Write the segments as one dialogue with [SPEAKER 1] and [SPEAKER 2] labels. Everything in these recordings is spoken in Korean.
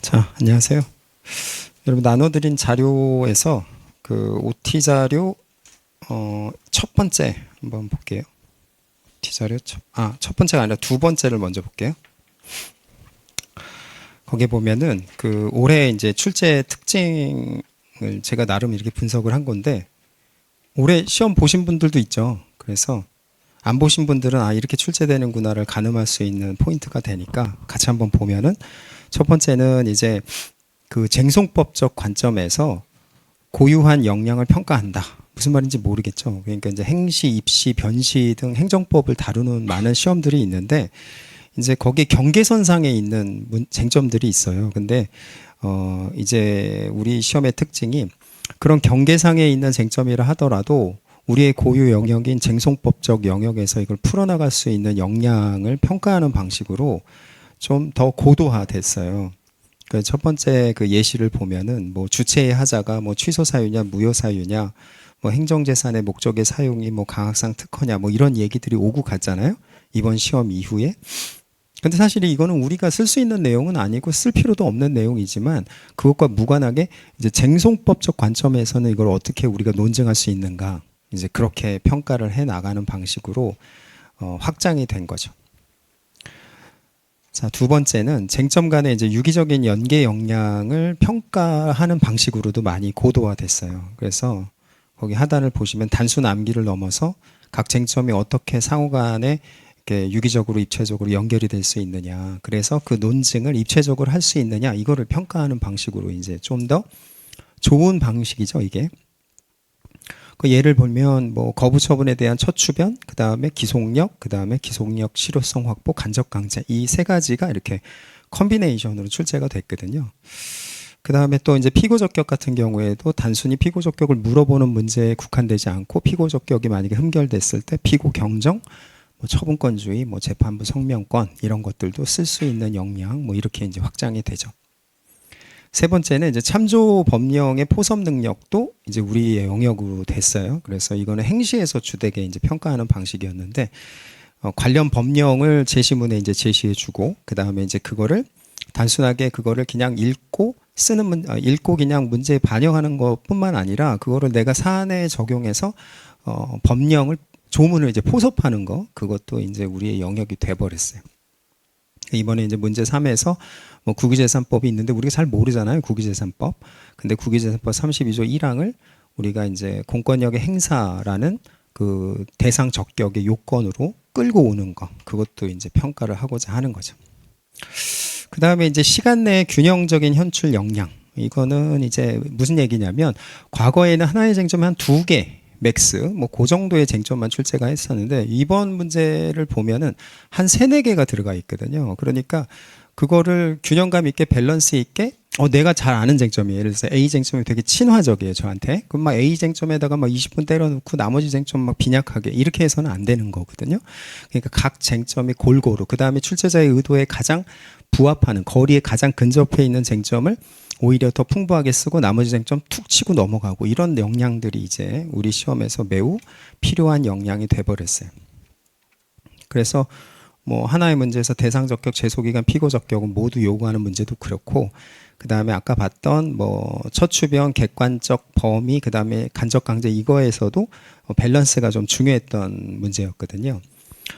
[SPEAKER 1] 자, 안녕하세요. 여러분 나눠드린 자료에서 그 OT 자료 첫 번째 한번 볼게요. OT 자료 첫 번째가 아니라 두 번째를 먼저 볼게요. 거기에 보면은 그 올해 이제 출제 특징을 제가 나름 이렇게 분석을 한 건데 올해 시험 보신 분들도 있죠. 그래서 안 보신 분들은 이렇게 출제되는구나를 가늠할 수 있는 포인트가 되니까 같이 한번 보면은 첫 번째는 이제 그 쟁송법적 관점에서 고유한 역량을 평가한다. 무슨 말인지 모르겠죠. 그러니까 이제 행시, 입시, 변시 등 행정법을 다루는 많은 시험들이 있는데 이제 거기 경계선상에 있는 쟁점들이 있어요. 근데 이제 우리 시험의 특징이 그런 경계상에 있는 쟁점이라 하더라도 우리의 고유 영역인 쟁송법적 영역에서 이걸 풀어나갈 수 있는 역량을 평가하는 방식으로 좀 더 고도화됐어요. 그 첫 번째 그 예시를 보면은 뭐 주체의 하자가 뭐 취소 사유냐 무효 사유냐 뭐 행정재산의 목적의 사용이 뭐 강학상 특허냐 뭐 이런 얘기들이 오고 갔잖아요. 이번 시험 이후에. 근데 사실 이거는 우리가 쓸 수 있는 내용은 아니고 쓸 필요도 없는 내용이지만 그것과 무관하게 이제 쟁송법적 관점에서는 이걸 어떻게 우리가 논증할 수 있는가 이제 그렇게 평가를 해 나가는 방식으로 확장이 된 거죠. 자, 두 번째는 쟁점 간의 이제 유기적인 연계 역량을 평가하는 방식으로도 많이 고도화됐어요. 그래서 거기 하단을 보시면 단순 암기를 넘어서 각 쟁점이 어떻게 상호 간에 이렇게 유기적으로 입체적으로 연결이 될 수 있느냐. 그래서 그 논증을 입체적으로 할 수 있느냐. 이거를 평가하는 방식으로 이제 좀 더 좋은 방식이죠, 이게. 그 예를 보면 뭐 거부 처분에 대한 첫 추변, 그다음에 기속력, 그다음에 기속력 실효성 확보, 간접 강제 이 세 가지가 이렇게 컨비네이션으로 출제가 됐거든요. 그다음에 또 이제 피고 적격 같은 경우에도 단순히 피고 적격을 물어보는 문제에 국한되지 않고 피고 적격이 만약에 흠결됐을 때 피고 경정, 뭐 처분권주의, 뭐 재판부 성명권 이런 것들도 쓸 수 있는 역량 뭐 이렇게 이제 확장이 되죠. 세 번째는 이제 참조 법령의 포섭 능력도 이제 우리의 영역으로 됐어요. 그래서 이거는 행시에서 주되게 이제 평가하는 방식이었는데 관련 법령을 제시문에 이제 제시해주고 그 다음에 이제 그거를 단순하게 그거를 그냥 읽고 읽고 그냥 문제에 반영하는 것뿐만 아니라 그거를 내가 사안에 적용해서 법령을 조문을 이제 포섭하는 거 그것도 이제 우리의 영역이 돼버렸어요. 이번에 이제 문제 3에서 뭐 국유재산법이 있는데 우리가 잘 모르잖아요. 국유재산법. 근데 국유재산법 32조 1항을 우리가 이제 공권력의 행사라는 그 대상 적격의 요건으로 끌고 오는 거. 그것도 이제 평가를 하고자 하는 거죠. 그 다음에 이제 시간 내 균형적인 현출 역량. 이거는 이제 무슨 얘기냐면 과거에는 하나의 쟁점에 한 2개 맥스 뭐 그 정도의 쟁점만 출제가 했었는데 이번 문제를 보면은 한 3-4개가 들어가 있거든요. 그러니까 그거를 균형감 있게 밸런스 있게 내가 잘 아는 쟁점이에요. 예를 들어서 A 쟁점이 되게 친화적이에요, 저한테. 그럼 막 A 쟁점에다가 막 20분 때려놓고 나머지 쟁점 막 빈약하게 이렇게 해서는 안 되는 거거든요. 그러니까 각 쟁점이 골고루 그다음에 출제자의 의도에 가장 부합하는 거리에 가장 근접해 있는 쟁점을 오히려 더 풍부하게 쓰고 나머지 쟁점 툭 치고 넘어가고 이런 역량들이 이제 우리 시험에서 매우 필요한 역량이 돼버렸어요. 그래서 뭐 하나의 문제에서 대상 적격, 제소기간, 피고 적격은 모두 요구하는 문제도 그렇고 그 다음에 아까 봤던 뭐 처추변, 객관적 범위, 그 다음에 간접 강제 이거에서도 밸런스가 좀 중요했던 문제였거든요.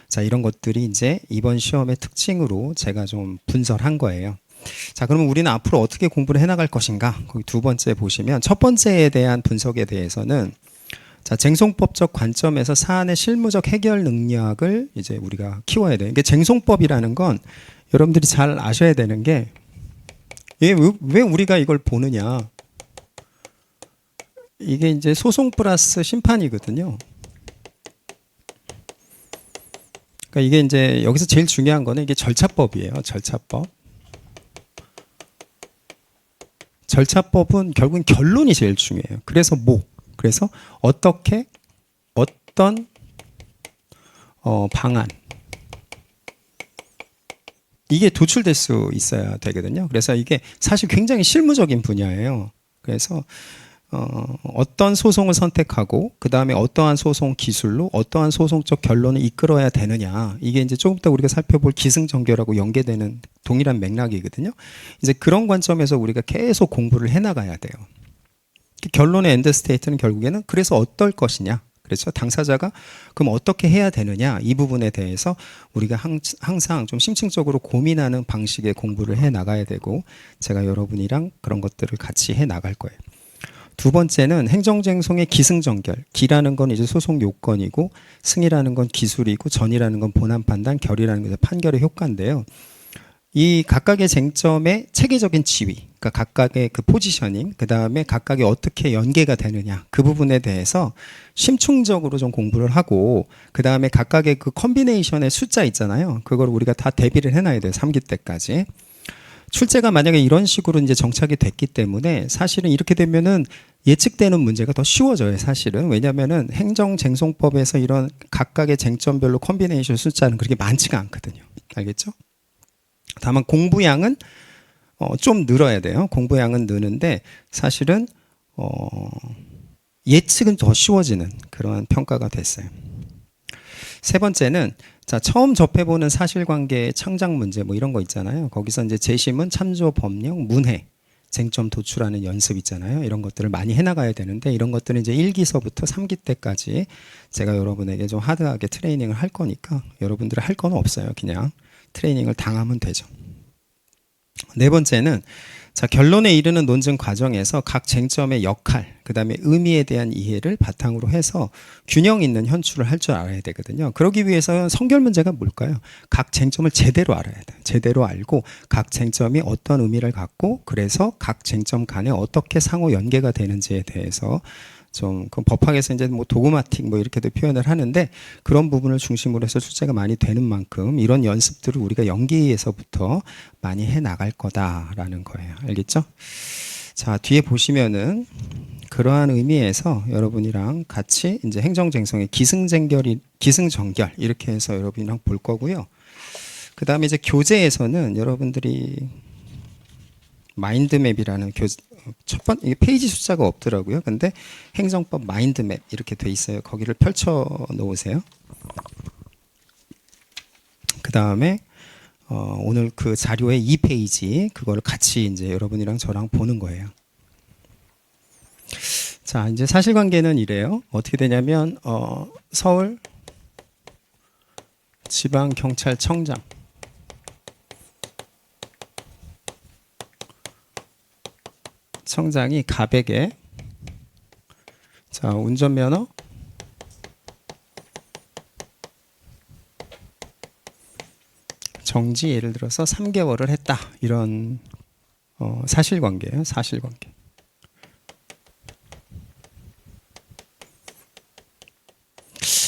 [SPEAKER 1] 자, 이런 것들이 이제 이번 시험의 특징으로 제가 좀 분석한 거예요. 자, 그러면 우리는 앞으로 어떻게 공부를 해나갈 것인가? 거기 두 번째 보시면 첫 번째에 대한 분석에 대해서는 자, 쟁송법적 관점에서 사안의 실무적 해결 능력을 이제 우리가 키워야 돼요. 이게 쟁송법이라는 건 여러분들이 잘 아셔야 되는 게 왜 우리가 이걸 보느냐? 이게 이제 소송 플러스 심판이거든요. 그러니까 이게 이제 여기서 제일 중요한 거는 이게 절차법이에요. 절차법. 절차법은 결국은 결론이 제일 중요해요. 그래서 그래서 어떤 방안 이게 도출될 수 있어야 되거든요. 그래서 이게 사실 굉장히 실무적인 분야예요. 그래서 어떤 소송을 선택하고 그 다음에 어떠한 소송 기술로 어떠한 소송적 결론을 이끌어야 되느냐 이게 이제 조금 더 우리가 살펴볼 기승전결하고 연계되는 동일한 맥락이거든요. 이제 그런 관점에서 우리가 계속 공부를 해나가야 돼요. 결론의 엔드 스테이트는 결국에는 그래서 어떨 것이냐. 그래서 당사자가 그럼 어떻게 해야 되느냐. 이 부분에 대해서 우리가 항상 좀 심층적으로 고민하는 방식의 공부를 해 나가야 되고 제가 여러분이랑 그런 것들을 같이 해 나갈 거예요. 두 번째는 행정쟁송의 기승전결. 기라는 건 이제 소송 요건이고 승이라는 건 기술이고 전이라는 건 본안 판단, 결이라는 건 판결의 효과인데요. 이 각각의 쟁점의 체계적인 지위, 그러니까 각각의 그 포지셔닝, 그 다음에 각각이 어떻게 연계가 되느냐, 그 부분에 대해서 심층적으로 좀 공부를 하고, 그 다음에 각각의 그 컨비네이션의 숫자 있잖아요. 그걸 우리가 다 대비를 해놔야 돼요. 3기 때까지. 출제가 만약에 이런 식으로 이제 정착이 됐기 때문에 사실은 이렇게 되면은 예측되는 문제가 더 쉬워져요, 사실은. 왜냐면은 행정쟁송법에서 이런 각각의 쟁점별로 컨비네이션 숫자는 그렇게 많지가 않거든요. 알겠죠? 다만 공부량은 좀 늘어야 돼요. 공부량은 느는데 사실은 예측은 더 쉬워지는 그런 평가가 됐어요. 세 번째는 자, 처음 접해보는 사실관계의 창작 문제 뭐 이런 거 있잖아요. 거기서 이제 재심은 참조 법령, 문해, 쟁점 도출하는 연습 있잖아요. 이런 것들을 많이 해나가야 되는데 이런 것들은 이제 1기서부터 3기 때까지 제가 여러분에게 좀 하드하게 트레이닝을 할 거니까 여러분들이 할 건 없어요. 그냥 트레이닝을 당하면 되죠. 네 번째는 자, 결론에 이르는 논증 과정에서 각 쟁점의 역할, 그 다음에 의미에 대한 이해를 바탕으로 해서 균형 있는 현출을 할 줄 알아야 되거든요. 그러기 위해서 선결 문제가 뭘까요? 각 쟁점을 제대로 알아야 돼요. 제대로 알고 각 쟁점이 어떤 의미를 갖고 그래서 각 쟁점 간에 어떻게 상호 연계가 되는지에 대해서 좀 그 법학에서 이제 뭐 도그마틱 뭐 이렇게도 표현을 하는데 그런 부분을 중심으로 해서 출제가 많이 되는 만큼 이런 연습들을 우리가 연기에서부터 많이 해 나갈 거다라는 거예요. 알겠죠? 자, 뒤에 보시면은 그러한 의미에서 여러분이랑 같이 이제 행정쟁송의 기승전결 이렇게 해서 여러분이랑 볼 거고요. 그 다음에 이제 교재에서는 여러분들이 마인드맵이라는 첫 번째 이게 페이지 숫자가 없더라고요. 근데 행정법 마인드맵 이렇게 돼 있어요. 거기를 펼쳐 놓으세요. 그 다음에 오늘 그 자료의 2페이지 그걸 같이 이제 여러분이랑 저랑 보는 거예요. 자, 이제 사실관계는 이래요. 어떻게 되냐면 서울 지방경찰청장 청장이 갑에게 자, 운전면허 정지 예를 들어서 3개월을 했다. 이런 사실관계예요. 사실관계.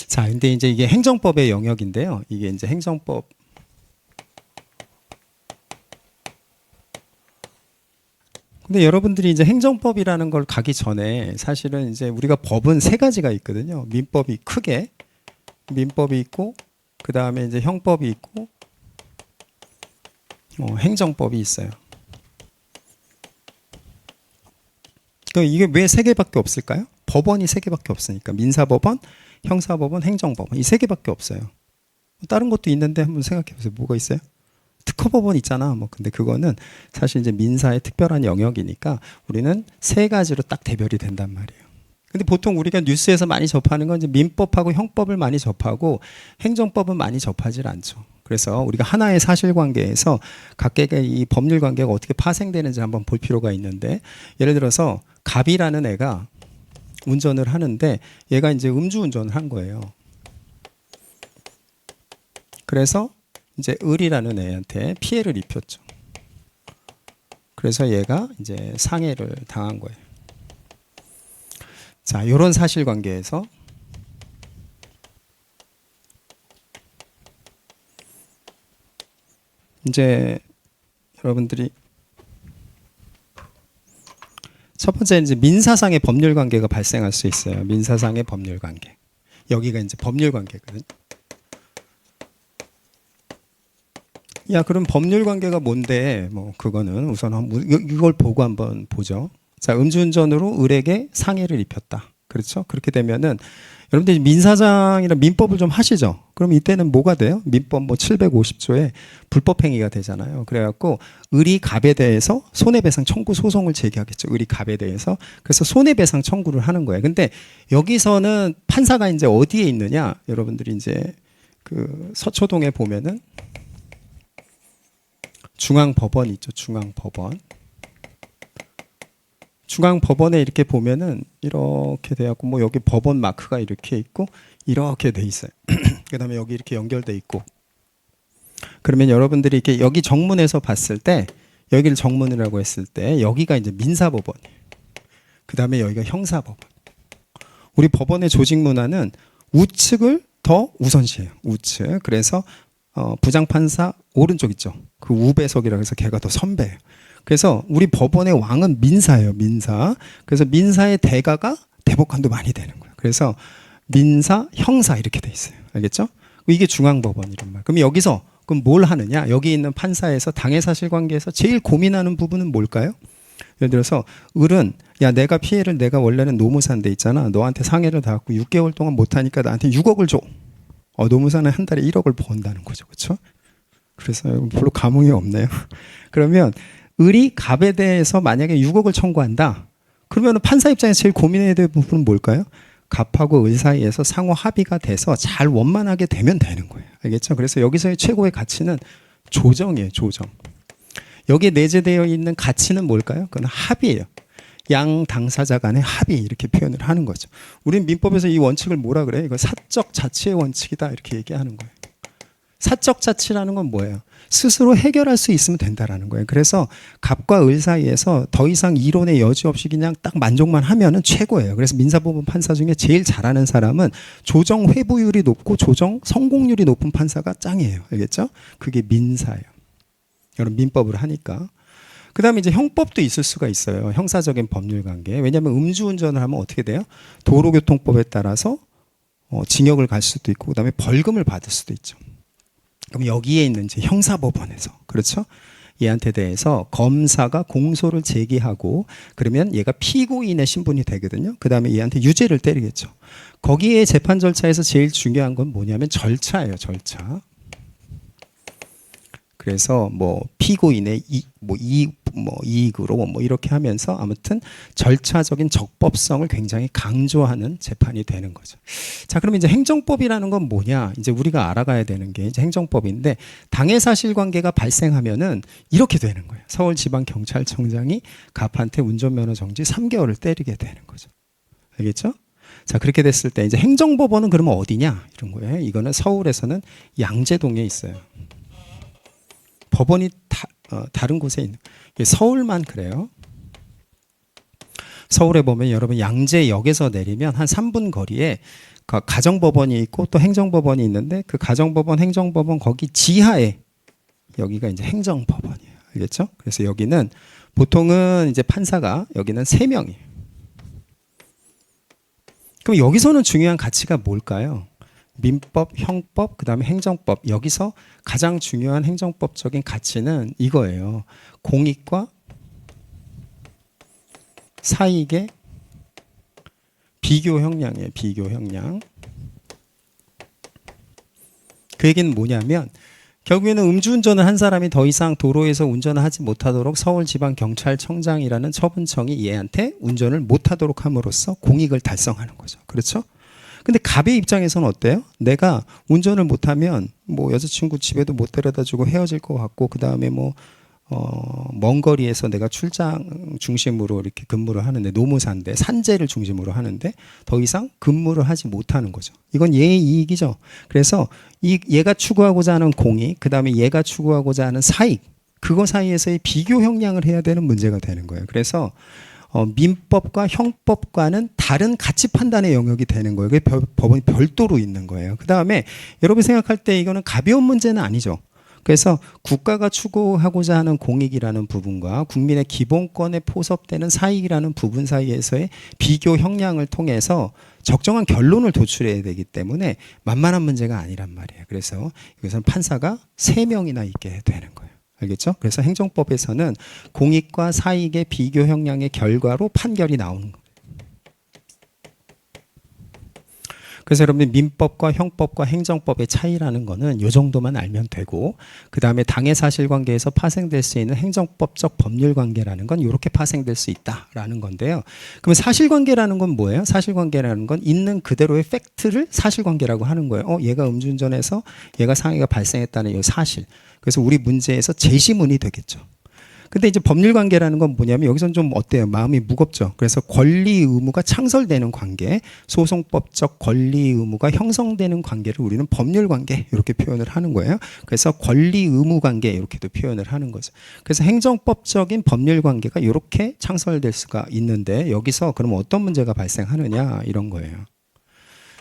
[SPEAKER 1] 자, 근데 이제 이게 행정법의 영역인데요. 이게 이제 행정법 근데 여러분들이 이제 행정법이라는 걸 가기 전에 사실은 이제 우리가 법은 세 가지가 있거든요. 민법이 크게 민법이 있고 그 다음에 이제 형법이 있고 행정법이 있어요. 그럼 이게 왜 세 개밖에 없을까요? 법원이 세 개밖에 없으니까 민사법원, 형사법원, 행정법원 이 세 개밖에 없어요. 다른 것도 있는데 한번 생각해 보세요. 뭐가 있어요? 특허법원 있잖아. 뭐 근데 그거는 사실 이제 민사의 특별한 영역이니까 우리는 세 가지로 딱 대별이 된단 말이에요. 근데 보통 우리가 뉴스에서 많이 접하는 건 이제 민법하고 형법을 많이 접하고 행정법은 많이 접하지 않죠. 그래서 우리가 하나의 사실관계에서 각각의 이 법률 관계가 어떻게 파생되는지 한번 볼 필요가 있는데 예를 들어서 갑이라는 애가 운전을 하는데 얘가 이제 음주운전을 한 거예요. 그래서 이제 을이라는 애한테 피해를 입혔죠. 그래서 얘가 이제 상해를 당한 거예요. 자, 이런 사실관계에서 이제 여러분들이 첫 번째 이제 민사상의 법률 관계가 발생할 수 있어요. 민사상의 법률 관계. 여기가 이제 법률 관계거든. 야, 그럼 법률 관계가 뭔데? 뭐 그거는 우선 이걸 보고 한번 보죠. 자, 음주운전으로 을에게 상해를 입혔다. 그렇죠? 그렇게 되면은 여러분들 민사장이나 민법을 좀 하시죠. 그럼 이때는 뭐가 돼요? 민법 뭐 750조에 불법행위가 되잖아요. 그래갖고 의리갑에 대해서 손해배상 청구 소송을 제기하겠죠. 의리갑에 대해서. 그래서 손해배상 청구를 하는 거예요. 근데 여기서는 판사가 이제 어디에 있느냐? 여러분들이 이제 그 서초동에 보면은 중앙법원 있죠. 중앙법원. 중앙법원에 이렇게 보면은 이렇게 돼갖고 뭐 여기 법원 마크가 이렇게 있고 이렇게 돼 있어요. 그 다음에 여기 이렇게 연결돼 있고. 그러면 여러분들이 이렇게 여기 정문에서 봤을 때 여기를 정문이라고 했을 때 여기가 이제 민사법원이에요. 그 다음에 여기가 형사법원. 우리 법원의 조직 문화는 우측을 더 우선시해요. 우측. 그래서 부장판사 오른쪽 있죠. 그 우배석이라고 해서 걔가 더 선배예요. 그래서 우리 법원의 왕은 민사예요. 민사. 그래서 민사의 대가가 대법관도 많이 되는 거예요. 그래서 민사, 형사 이렇게 돼 있어요. 알겠죠? 이게 중앙법원 이런 말. 그럼 여기서 그럼 뭘 하느냐? 여기 있는 판사에서 당해사실관계에서 제일 고민하는 부분은 뭘까요? 예를 들어서 을은 야 내가 피해를 내가 원래는 노무사인데 있잖아. 너한테 상해를 당했고 6개월 동안 못하니까 나한테 6억을 줘. 노무사는 한 달에 1억을 번다는 거죠. 그렇죠? 그래서 별로 감흥이 없네요. 그러면 을이 갑에 대해서 만약에 6억을 청구한다. 그러면 판사 입장에서 제일 고민해야 될 부분은 뭘까요? 갑하고 을 사이에서 상호 합의가 돼서 잘 원만하게 되면 되는 거예요. 알겠죠? 그래서 여기서의 최고의 가치는 조정이에요. 조정. 여기에 내재되어 있는 가치는 뭘까요? 그건 합의예요. 양 당사자 간의 합의 이렇게 표현을 하는 거죠. 우리는 민법에서 이 원칙을 뭐라 그래요? 이거 사적 자치의 원칙이다 이렇게 얘기하는 거예요. 사적 자치라는 건 뭐예요? 스스로 해결할 수 있으면 된다라는 거예요. 그래서 갑과 을 사이에서 더 이상 이론의 여지 없이 그냥 딱 만족만 하면은 최고예요. 그래서 민사법원 판사 중에 제일 잘하는 사람은 조정 회부율이 높고 조정 성공률이 높은 판사가 짱이에요. 알겠죠? 그게 민사예요. 여러분 민법을 하니까. 그 다음에 이제 형법도 있을 수가 있어요. 형사적인 법률 관계. 왜냐하면 음주운전을 하면 어떻게 돼요? 도로교통법에 따라서 징역을 갈 수도 있고, 그 다음에 벌금을 받을 수도 있죠. 그럼 여기에 있는 이제 형사법원에서, 그렇죠? 얘한테 대해서 검사가 공소를 제기하고, 그러면 얘가 피고인의 신분이 되거든요. 그 다음에 얘한테 유죄를 때리겠죠. 거기에 재판 절차에서 제일 중요한 건 뭐냐면 절차예요, 절차. 그래서 뭐 피고인의 이익으로 뭐 이렇게 하면서 아무튼 절차적인 적법성을 굉장히 강조하는 재판이 되는 거죠. 자, 그럼 이제 행정법이라는 건 뭐냐? 이제 우리가 알아가야 되는 게 이제 행정법인데 당해사실관계가 발생하면은 이렇게 되는 거예요. 서울지방경찰청장이 갑한테 운전면허 정지 3개월을 때리게 되는 거죠. 알겠죠? 자, 그렇게 됐을 때 이제 행정법원은 그러면 어디냐? 이런 거예요. 이거는 서울에서는 양재동에 있어요. 법원이 다른 곳에 있는 서울만 그래요. 서울에 보면 여러분 양재역에서 내리면 한 3분 거리에 가정법원이 있고 또 행정법원이 있는데 그 가정법원, 행정법원 거기 지하에 여기가 이제 행정법원이에요. 알겠죠? 그래서 여기는 보통은 이제 판사가 여기는 3명이에요. 그럼 여기서는 중요한 가치가 뭘까요? 민법, 형법, 그 다음에 행정법. 여기서 가장 중요한 행정법적인 가치는 이거예요. 공익과 사익의 비교 형량이에요. 비교 형량. 그 얘기는 뭐냐면 결국에는 음주운전을 한 사람이 더 이상 도로에서 운전을 하지 못하도록 서울지방경찰청장이라는 처분청이 얘한테 운전을 못하도록 함으로써 공익을 달성하는 거죠. 그렇죠? 근데 갑의 입장에서는 어때요? 내가 운전을 못하면 뭐 여자친구 집에도 못 데려다주고 헤어질 것 같고 그 다음에 먼 거리에서 내가 출장 중심으로 이렇게 근무를 하는데 노무사인데 산재를 중심으로 하는데 더 이상 근무를 하지 못하는 거죠. 이건 얘의 이익이죠. 그래서 얘가 추구하고자 하는 공익, 그 다음에 얘가 추구하고자 하는 사익, 그거 사이에서의 비교 형량을 해야 되는 문제가 되는 거예요. 그래서 민법과 형법과는 다른 가치 판단의 영역이 되는 거예요. 그게 법원이 별도로 있는 거예요. 그 다음에 여러분이 생각할 때 이거는 가벼운 문제는 아니죠. 그래서 국가가 추구하고자 하는 공익이라는 부분과 국민의 기본권에 포섭되는 사익이라는 부분 사이에서의 비교 형량을 통해서 적정한 결론을 도출해야 되기 때문에 만만한 문제가 아니란 말이에요. 그래서 이것은 판사가 3명이나 있게 되는 거예요. 알겠죠? 그래서 행정법에서는 공익과 사익의 비교 형량의 결과로 판결이 나오는 거예요. 그래서 여러분들 민법과 형법과 행정법의 차이라는 거는 이 정도만 알면 되고, 그 다음에 당해 사실관계에서 파생될 수 있는 행정법적 법률관계라는 건 이렇게 파생될 수 있다라는 건데요. 그러면 사실관계라는 건 뭐예요? 사실관계라는 건 있는 그대로의 팩트를 사실관계라고 하는 거예요. 얘가 음주운전해서 얘가 상해가 발생했다는 이 사실. 그래서 우리 문제에서 제시문이 되겠죠. 근데 이제 법률 관계라는 건 뭐냐면 여기서는 좀 어때요? 마음이 무겁죠. 그래서 권리 의무가 창설되는 관계, 소송법적 권리 의무가 형성되는 관계를 우리는 법률 관계 이렇게 표현을 하는 거예요. 그래서 권리 의무 관계 이렇게도 표현을 하는 거죠. 그래서 행정법적인 법률 관계가 이렇게 창설될 수가 있는데 여기서 그럼 어떤 문제가 발생하느냐 이런 거예요.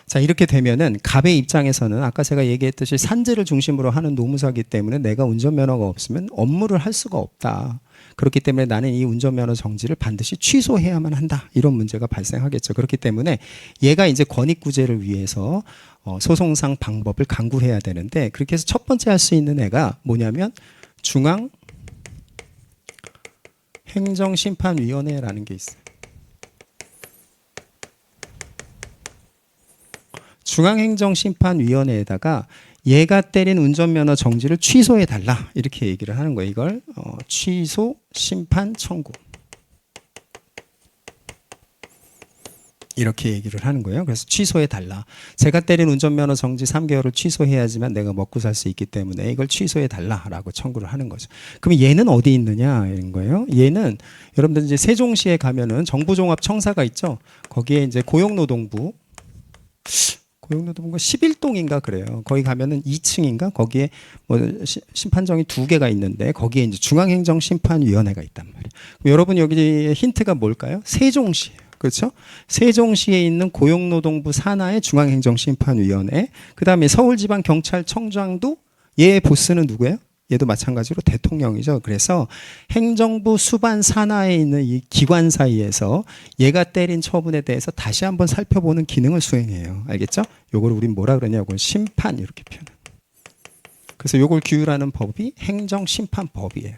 [SPEAKER 1] 자, 이렇게 되면은 갑의 입장에서는 아까 제가 얘기했듯이 산지를 중심으로 하는 노무사기 때문에 내가 운전면허가 없으면 업무를 할 수가 없다. 그렇기 때문에 나는 이 운전면허 정지를 반드시 취소해야만 한다. 이런 문제가 발생하겠죠. 그렇기 때문에 얘가 이제 권익구제를 위해서 소송상 방법을 강구해야 되는데 그렇게 해서 첫 번째 할 수 있는 애가 뭐냐면 중앙행정심판위원회라는 게 있어요. 중앙행정심판위원회에다가 얘가 때린 운전면허 정지를 취소해달라 이렇게 얘기를 하는 거예요. 이걸 취소 심판 청구 이렇게 얘기를 하는 거예요. 그래서 취소해달라. 제가 때린 운전면허 정지 3개월을 취소해야지만 내가 먹고 살 수 있기 때문에 이걸 취소해달라라고 청구를 하는 거죠. 그럼 얘는 어디 있느냐 이런 거예요. 얘는 여러분들 이제 세종시에 가면은 정부종합청사가 있죠. 거기에 이제 고용노동부가 11동인가 그래요. 거기 가면은 2층인가 거기에 뭐 심판정이 2개가 있는데 거기에 이제 중앙행정심판위원회가 있단 말이에요. 여러분 여기 힌트가 뭘까요? 세종시예요. 그렇죠? 세종시에 있는 고용노동부 산하의 중앙행정심판위원회. 그다음에 서울지방경찰청장도 얘의 보스는 누구예요? 얘도 마찬가지로 대통령이죠. 그래서 행정부 수반 산하에 있는 이 기관 사이에서 얘가 때린 처분에 대해서 다시 한번 살펴보는 기능을 수행해요. 알겠죠? 요걸 우린 뭐라 그러냐고 심판 이렇게 표현해요. 그래서 요걸 규율하는 법이 행정심판법이에요.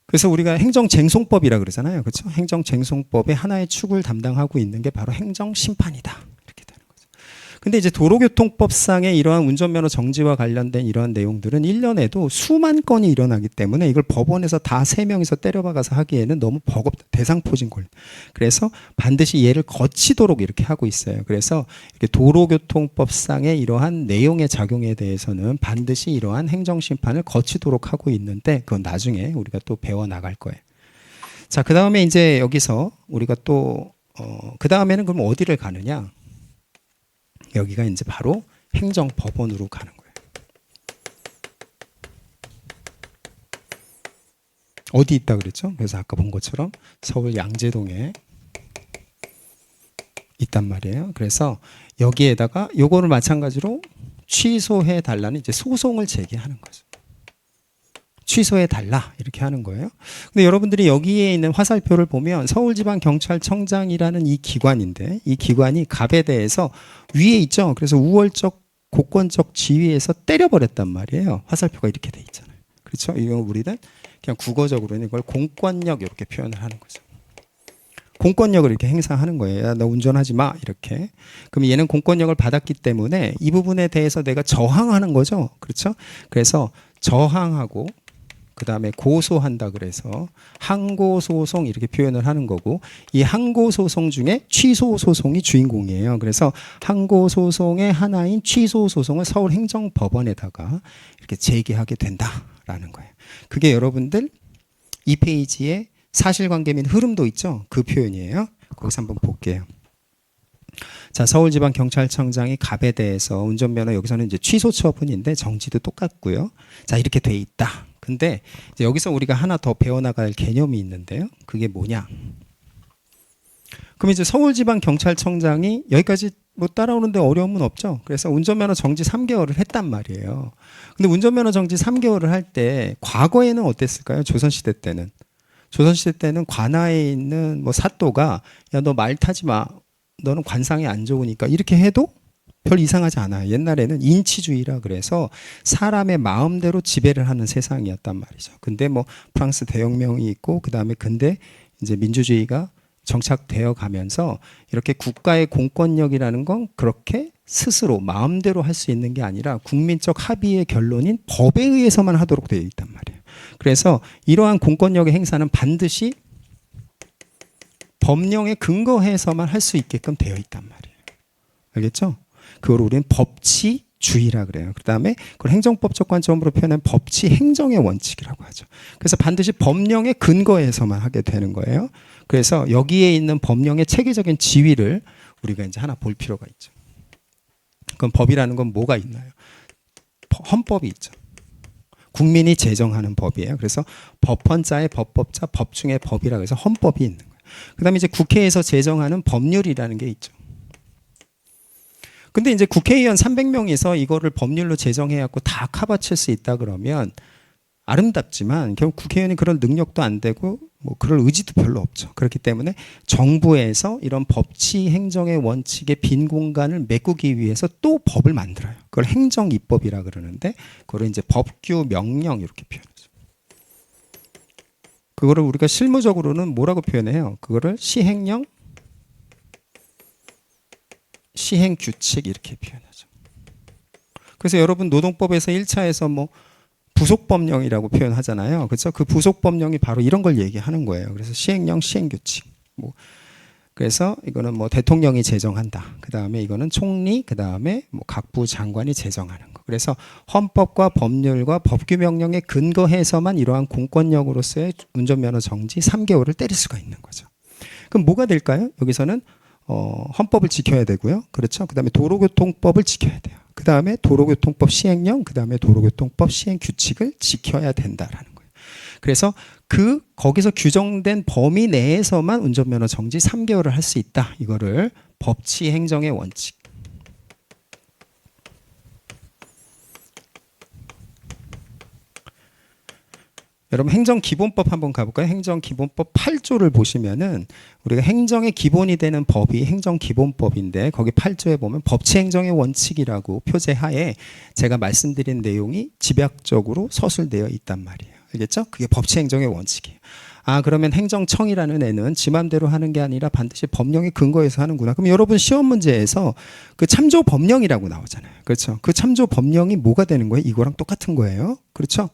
[SPEAKER 1] 그래서 우리가 행정쟁송법이라 그러잖아요. 그렇죠? 행정쟁송법의 하나의 축을 담당하고 있는 게 바로 행정심판이다. 근데 이제 도로교통법상의 이러한 운전면허 정지와 관련된 이러한 내용들은 1년에도 수만 건이 일어나기 때문에 이걸 법원에서 다 3명이서 때려박아서 하기에는 너무 버겁다. 대상포진 권. 그래서 반드시 얘를 거치도록 이렇게 하고 있어요. 그래서 이렇게 도로교통법상의 이러한 내용의 작용에 대해서는 반드시 이러한 행정심판을 거치도록 하고 있는데 그건 나중에 우리가 또 배워나갈 거예요. 자, 그 다음에 이제 여기서 우리가 또 그 다음에는 그럼 어디를 가느냐? 여기가 이제 바로 행정법원으로 가는 거예요. 어디 있다 그랬죠? 그래서 아까 본 것처럼 서울 양재동에 있단 말이에요. 그래서 여기에다가 요거를 마찬가지로 취소해 달라는 이제 소송을 제기하는 거죠. 취소해 달라 이렇게 하는 거예요. 근데 여러분들이 여기에 있는 화살표를 보면 서울지방경찰청장이라는 이 기관인데 이 기관이 갑에 대해서 위에 있죠. 그래서 우월적 고권적 지위에서 때려버렸단 말이에요. 화살표가 이렇게 돼 있잖아요. 그렇죠? 이거 우리는 그냥 국어적으로는 이걸 공권력 이렇게 표현을 하는 거죠. 공권력을 이렇게 행사하는 거예요. 야, 너 운전하지 마 이렇게. 그럼 얘는 공권력을 받았기 때문에 이 부분에 대해서 내가 저항하는 거죠. 그렇죠? 그래서 저항하고 그 다음에 고소한다 그래서 항고소송 이렇게 표현을 하는 거고 이 항고소송 중에 취소소송이 주인공이에요. 그래서 항고소송의 하나인 취소소송을 서울행정법원에다가 이렇게 제기하게 된다라는 거예요. 그게 여러분들 이 페이지에 사실관계 및 흐름도 있죠. 그 표현이에요. 거기서 한번 볼게요. 자, 서울지방경찰청장이 갑에 대해서 운전면허 여기서는 이제 취소 처분인데 정지도 똑같고요. 자, 이렇게 돼 있다. 근데 이제 여기서 우리가 하나 더 배워나갈 개념이 있는데요. 그게 뭐냐? 그럼 이제 서울지방경찰청장이 여기까지 뭐 따라오는데 어려움은 없죠. 그래서 운전면허 정지 3개월을 했단 말이에요. 근데 운전면허 정지 3개월을 할 때 과거에는 어땠을까요? 조선시대 때는. 조선시대 때는 관하에 있는 뭐 사또가 야, 너 말 타지 마. 너는 관상이 안 좋으니까 이렇게 해도 별 이상하지 않아요. 옛날에는 인치주의라 그래서 사람의 마음대로 지배를 하는 세상이었단 말이죠. 근데 뭐 프랑스 대혁명이 있고 그다음에 근데 이제 민주주의가 정착되어 가면서 이렇게 국가의 공권력이라는 건 그렇게 스스로 마음대로 할 수 있는 게 아니라 국민적 합의의 결론인 법에 의해서만 하도록 되어 있단 말이에요. 그래서 이러한 공권력의 행사는 반드시 법령에 근거해서만 할 수 있게끔 되어 있단 말이에요. 알겠죠? 그걸 우리는 법치주의라 그래요. 그 다음에 그걸 행정법적 관점으로 표현한 법치 행정의 원칙이라고 하죠. 그래서 반드시 법령에 근거해서만 하게 되는 거예요. 그래서 여기에 있는 법령의 체계적인 지위를 우리가 이제 하나 볼 필요가 있죠. 그럼 법이라는 건 뭐가 있나요? 헌법이 있죠. 국민이 제정하는 법이에요. 그래서 법헌자의 법법자, 법중의 법이라고 해서 헌법이 있는 거예요. 그 다음에 이제 국회에서 제정하는 법률이라는 게 있죠. 근데 이제 국회의원 300명이서 이거를 법률로 제정해갖고 다 카바칠 수 있다 그러면 아름답지만 결국 국회의원이 그런 능력도 안 되고 뭐 그럴 의지도 별로 없죠. 그렇기 때문에 정부에서 이런 법치 행정의 원칙의 빈 공간을 메꾸기 위해서 또 법을 만들어요. 그걸 행정입법이라 그러는데 그걸 이제 법규 명령 이렇게 표현하죠. 그거를 우리가 실무적으로는 뭐라고 표현해요? 그거를 시행령, 시행규칙 이렇게 표현하죠. 그래서 여러분 노동법에서 1차에서 뭐 부속법령이라고 표현하잖아요. 그렇죠? 그 부속법령이 바로 이런 걸 얘기하는 거예요. 그래서 시행령, 시행규칙. 뭐 그래서 이거는 뭐 대통령이 제정한다. 그 다음에 이거는 총리, 그 다음에 뭐 각부 장관이 제정하는 거. 그래서 헌법과 법률과 법규 명령에 근거해서만 이러한 공권력으로서의 운전면허 정지 3개월을 때릴 수가 있는 거죠. 그럼 뭐가 될까요? 여기서는 헌법을 지켜야 되고요. 그렇죠? 그 다음에 도로교통법을 지켜야 돼요. 그 다음에 도로교통법 시행령, 그 다음에 도로교통법 시행규칙을 지켜야 된다라는 거예요. 그래서 거기서 규정된 범위 내에서만 운전면허 정지 3개월을 할 수 있다. 이거를 법치 행정의 원칙. 여러분 행정기본법 한번 가볼까요? 행정기본법 8조를 보시면은 우리가 행정의 기본이 되는 법이 행정기본법인데 거기 8조에 보면 법치행정의 원칙이라고 표제하에 제가 말씀드린 내용이 집약적으로 서술되어 있단 말이에요. 알겠죠? 그게 법치행정의 원칙이에요. 아 그러면 행정청이라는 애는 지 맘대로 하는 게 아니라 반드시 법령에 근거해서 하는구나. 그럼 여러분 시험 문제에서 그 참조 법령이라고 나오잖아요. 그렇죠? 그 참조 법령이 뭐가 되는 거예요? 이거랑 똑같은 거예요. 그렇죠?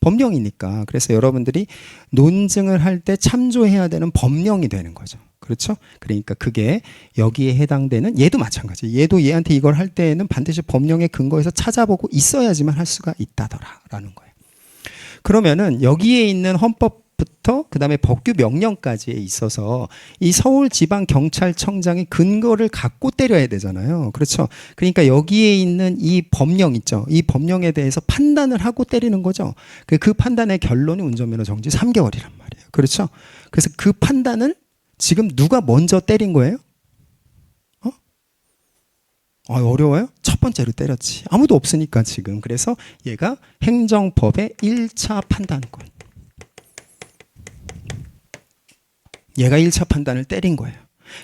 [SPEAKER 1] 법령이니까. 그래서 여러분들이 논증을 할 때 참조해야 되는 법령이 되는 거죠. 그렇죠? 그러니까 그게 여기에 해당되는 얘도 마찬가지. 얘도 얘한테 이걸 할 때에는 반드시 법령에 근거해서 찾아보고 있어야지만 할 수가 있다더라라는 거예요. 그러면은 여기에 있는 헌법부터 그다음에 법규 명령까지에 있어서 이 서울지방경찰청장의 근거를 갖고 때려야 되잖아요. 그렇죠? 그러니까 여기에 있는 이 법령 있죠. 이 법령에 대해서 판단을 하고 때리는 거죠. 그 판단의 결론이 운전면허 정지 3개월이란 말이에요. 그렇죠? 그래서 그 판단을 지금 누가 먼저 때린 거예요? 어려워요? 첫 번째로 때렸지. 아무도 없으니까 지금. 그래서 얘가 행정법의 1차 판단권. 얘가 1차 판단을 때린 거예요.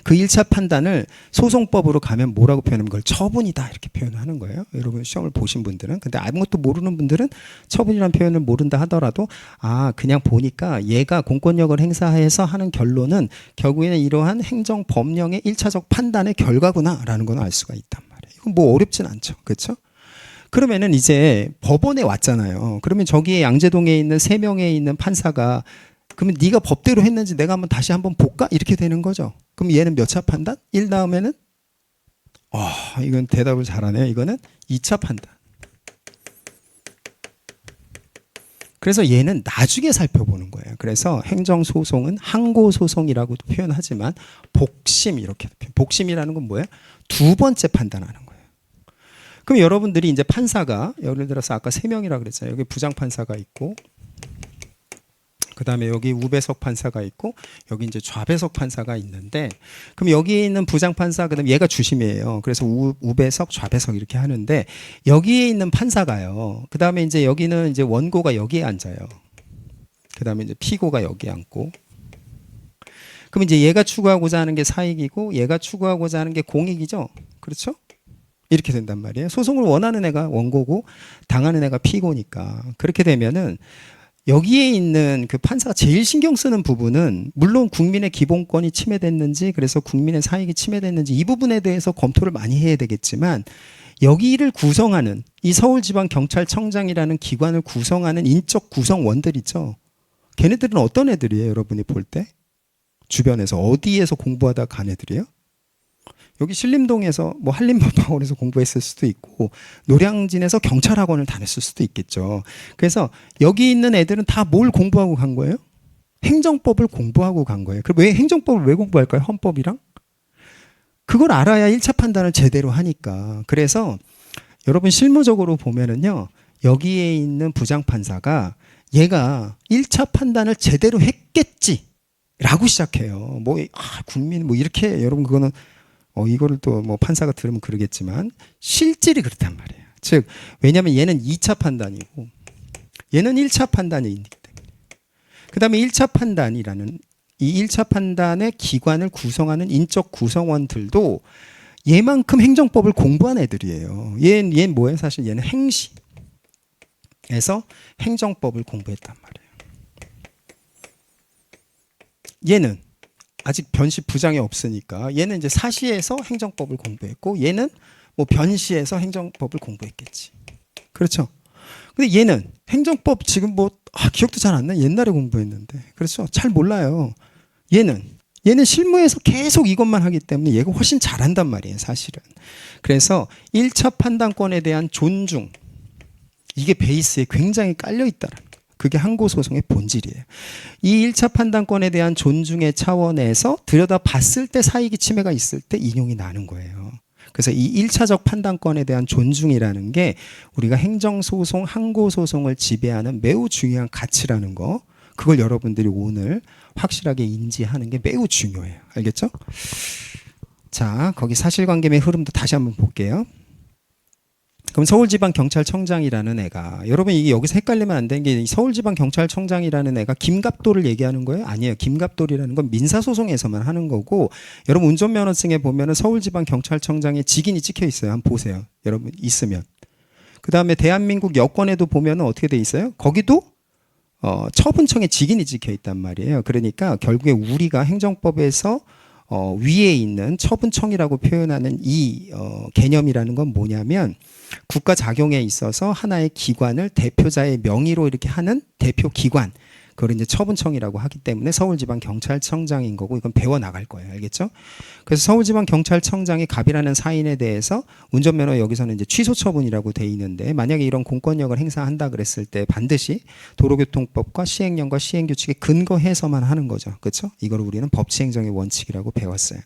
[SPEAKER 1] 그 1차 판단을 소송법으로 가면 뭐라고 표현하면 그걸 처분이다 이렇게 표현하는 거예요. 여러분 시험을 보신 분들은. 근데 아무것도 모르는 분들은 처분이라는 표현을 모른다 하더라도 그냥 보니까 얘가 공권력을 행사해서 하는 결론은 결국에는 이러한 행정법령의 1차적 판단의 결과구나라는 건 알 수가 있단 말이에요. 이건 뭐 어렵진 않죠. 그렇죠? 그러면은 이제 법원에 왔잖아요. 그러면 저기에 양재동에 있는 3명에 있는 판사가 그러면 네가 법대로 했는지 내가 한번 다시 한번 볼까? 이렇게 되는 거죠. 그럼 얘는 몇 차 판단? 1 다음에는 이건 대답을 잘하네요. 이거는 2차 판단. 그래서 얘는 나중에 살펴보는 거예요. 그래서 행정소송은 항고소송이라고도 표현하지만 복심 이렇게 복심이라는 건 뭐예요? 2번째 판단하는 거예요. 그럼 여러분들이 이제 판사가 예를 들어서 아까 3명이라고 그랬잖아요. 여기 부장판사가 있고 그 다음에 여기 우배석 판사가 있고 여기 이제 좌배석 판사가 있는데 그럼 여기에 있는 부장판사 그다음 얘가 주심이에요. 그래서 우배석 좌배석 이렇게 하는데 여기에 있는 판사가요. 그 다음에 이제 여기는 이제 원고가 여기에 앉아요. 그 다음에 이제 피고가 여기 앉고 그럼 이제 얘가 추구하고자 하는 게 사익이고 얘가 추구하고자 하는 게 공익이죠. 그렇죠? 이렇게 된단 말이에요. 소송을 원하는 애가 원고고 당하는 애가 피고니까 그렇게 되면은 여기에 있는 그 판사가 제일 신경 쓰는 부분은 물론 국민의 기본권이 침해됐는지 그래서 국민의 사익이 침해됐는지 이 부분에 대해서 검토를 많이 해야 되겠지만 여기를 구성하는 이 서울지방경찰청장이라는 기관을 구성하는 인적 구성원들 있죠. 걔네들은 어떤 애들이에요? 여러분이 볼 때? 주변에서 어디에서 공부하다 간 애들이에요? 여기 신림동에서 뭐 한림법학원에서 공부했을 수도 있고 노량진에서 경찰학원을 다녔을 수도 있겠죠. 그래서 여기 있는 애들은 다 뭘 공부하고 간 거예요? 행정법을 공부하고 간 거예요. 그럼 왜 행정법을 왜 공부할까요? 헌법이랑? 그걸 알아야 1차 판단을 제대로 하니까. 그래서 여러분 실무적으로 보면은요. 여기에 있는 부장판사가 얘가 1차 판단을 제대로 했겠지 라고 시작해요. 뭐 국민 뭐 이렇게 여러분 그거는 이거를 또 뭐 판사가 들으면 그러겠지만 실질이 그렇단 말이에요. 즉 왜냐하면 얘는 2차 판단이고 얘는 1차 판단이기 때문에. 그 다음에 1차 판단이라는 이 1차 판단의 기관을 구성하는 인적 구성원들도 얘만큼 행정법을 공부한 애들이에요. 얘는 뭐예요? 사실 얘는 행시에서 행정법을 공부했단 말이에요. 얘는 아직 변시 부장이 없으니까 얘는 이제 사시에서 행정법을 공부했고 얘는 뭐 변시에서 행정법을 공부했겠지. 그렇죠. 근데 얘는 행정법 지금 뭐 기억도 잘 안 나. 옛날에 공부했는데. 그렇죠. 잘 몰라요. 얘는 실무에서 계속 이것만 하기 때문에 얘가 훨씬 잘한단 말이에요, 사실은. 그래서 1차 판단권에 대한 존중 이게 베이스에 굉장히 깔려 있다라는 거예요. 그게 항고소송의 본질이에요. 이 1차 판단권에 대한 존중의 차원에서 들여다봤을 때 사익이 침해가 있을 때 인용이 나는 거예요. 그래서 이 1차적 판단권에 대한 존중이라는 게 우리가 행정소송, 항고소송을 지배하는 매우 중요한 가치라는 거, 그걸 여러분들이 오늘 확실하게 인지하는 게 매우 중요해요. 알겠죠? 자, 거기 사실관계의 흐름도 다시 한번 볼게요. 그럼 서울지방경찰청장이라는 애가, 여러분 이게 여기서 헷갈리면 안 되는 게 서울지방경찰청장이라는 애가 김갑도를 얘기하는 거예요? 아니에요. 김갑도라는 건 민사소송에서만 하는 거고, 여러분 운전면허증에 보면은 서울지방경찰청장의 직인이 찍혀 있어요. 한번 보세요. 여러분 있으면. 그 다음에 대한민국 여권에도 보면은 어떻게 돼 있어요? 거기도 처분청에 직인이 찍혀 있단 말이에요. 그러니까 결국에 우리가 행정법에서 위에 있는 처분청이라고 표현하는 이 개념이라는 건 뭐냐면 국가 작용에 있어서 하나의 기관을 대표자의 명의로 이렇게 하는 대표 기관, 그걸 이제 처분청이라고 하기 때문에 서울지방경찰청장인 거고, 이건 배워 나갈 거예요. 알겠죠? 그래서 서울지방경찰청장이 갑이라는 사인에 대해서 운전면허 여기서는 이제 취소 처분이라고 돼 있는데, 만약에 이런 공권력을 행사한다 그랬을 때 반드시 도로교통법과 시행령과 시행규칙에 근거해서만 하는 거죠. 그렇죠? 이걸 우리는 법치행정의 원칙이라고 배웠어요.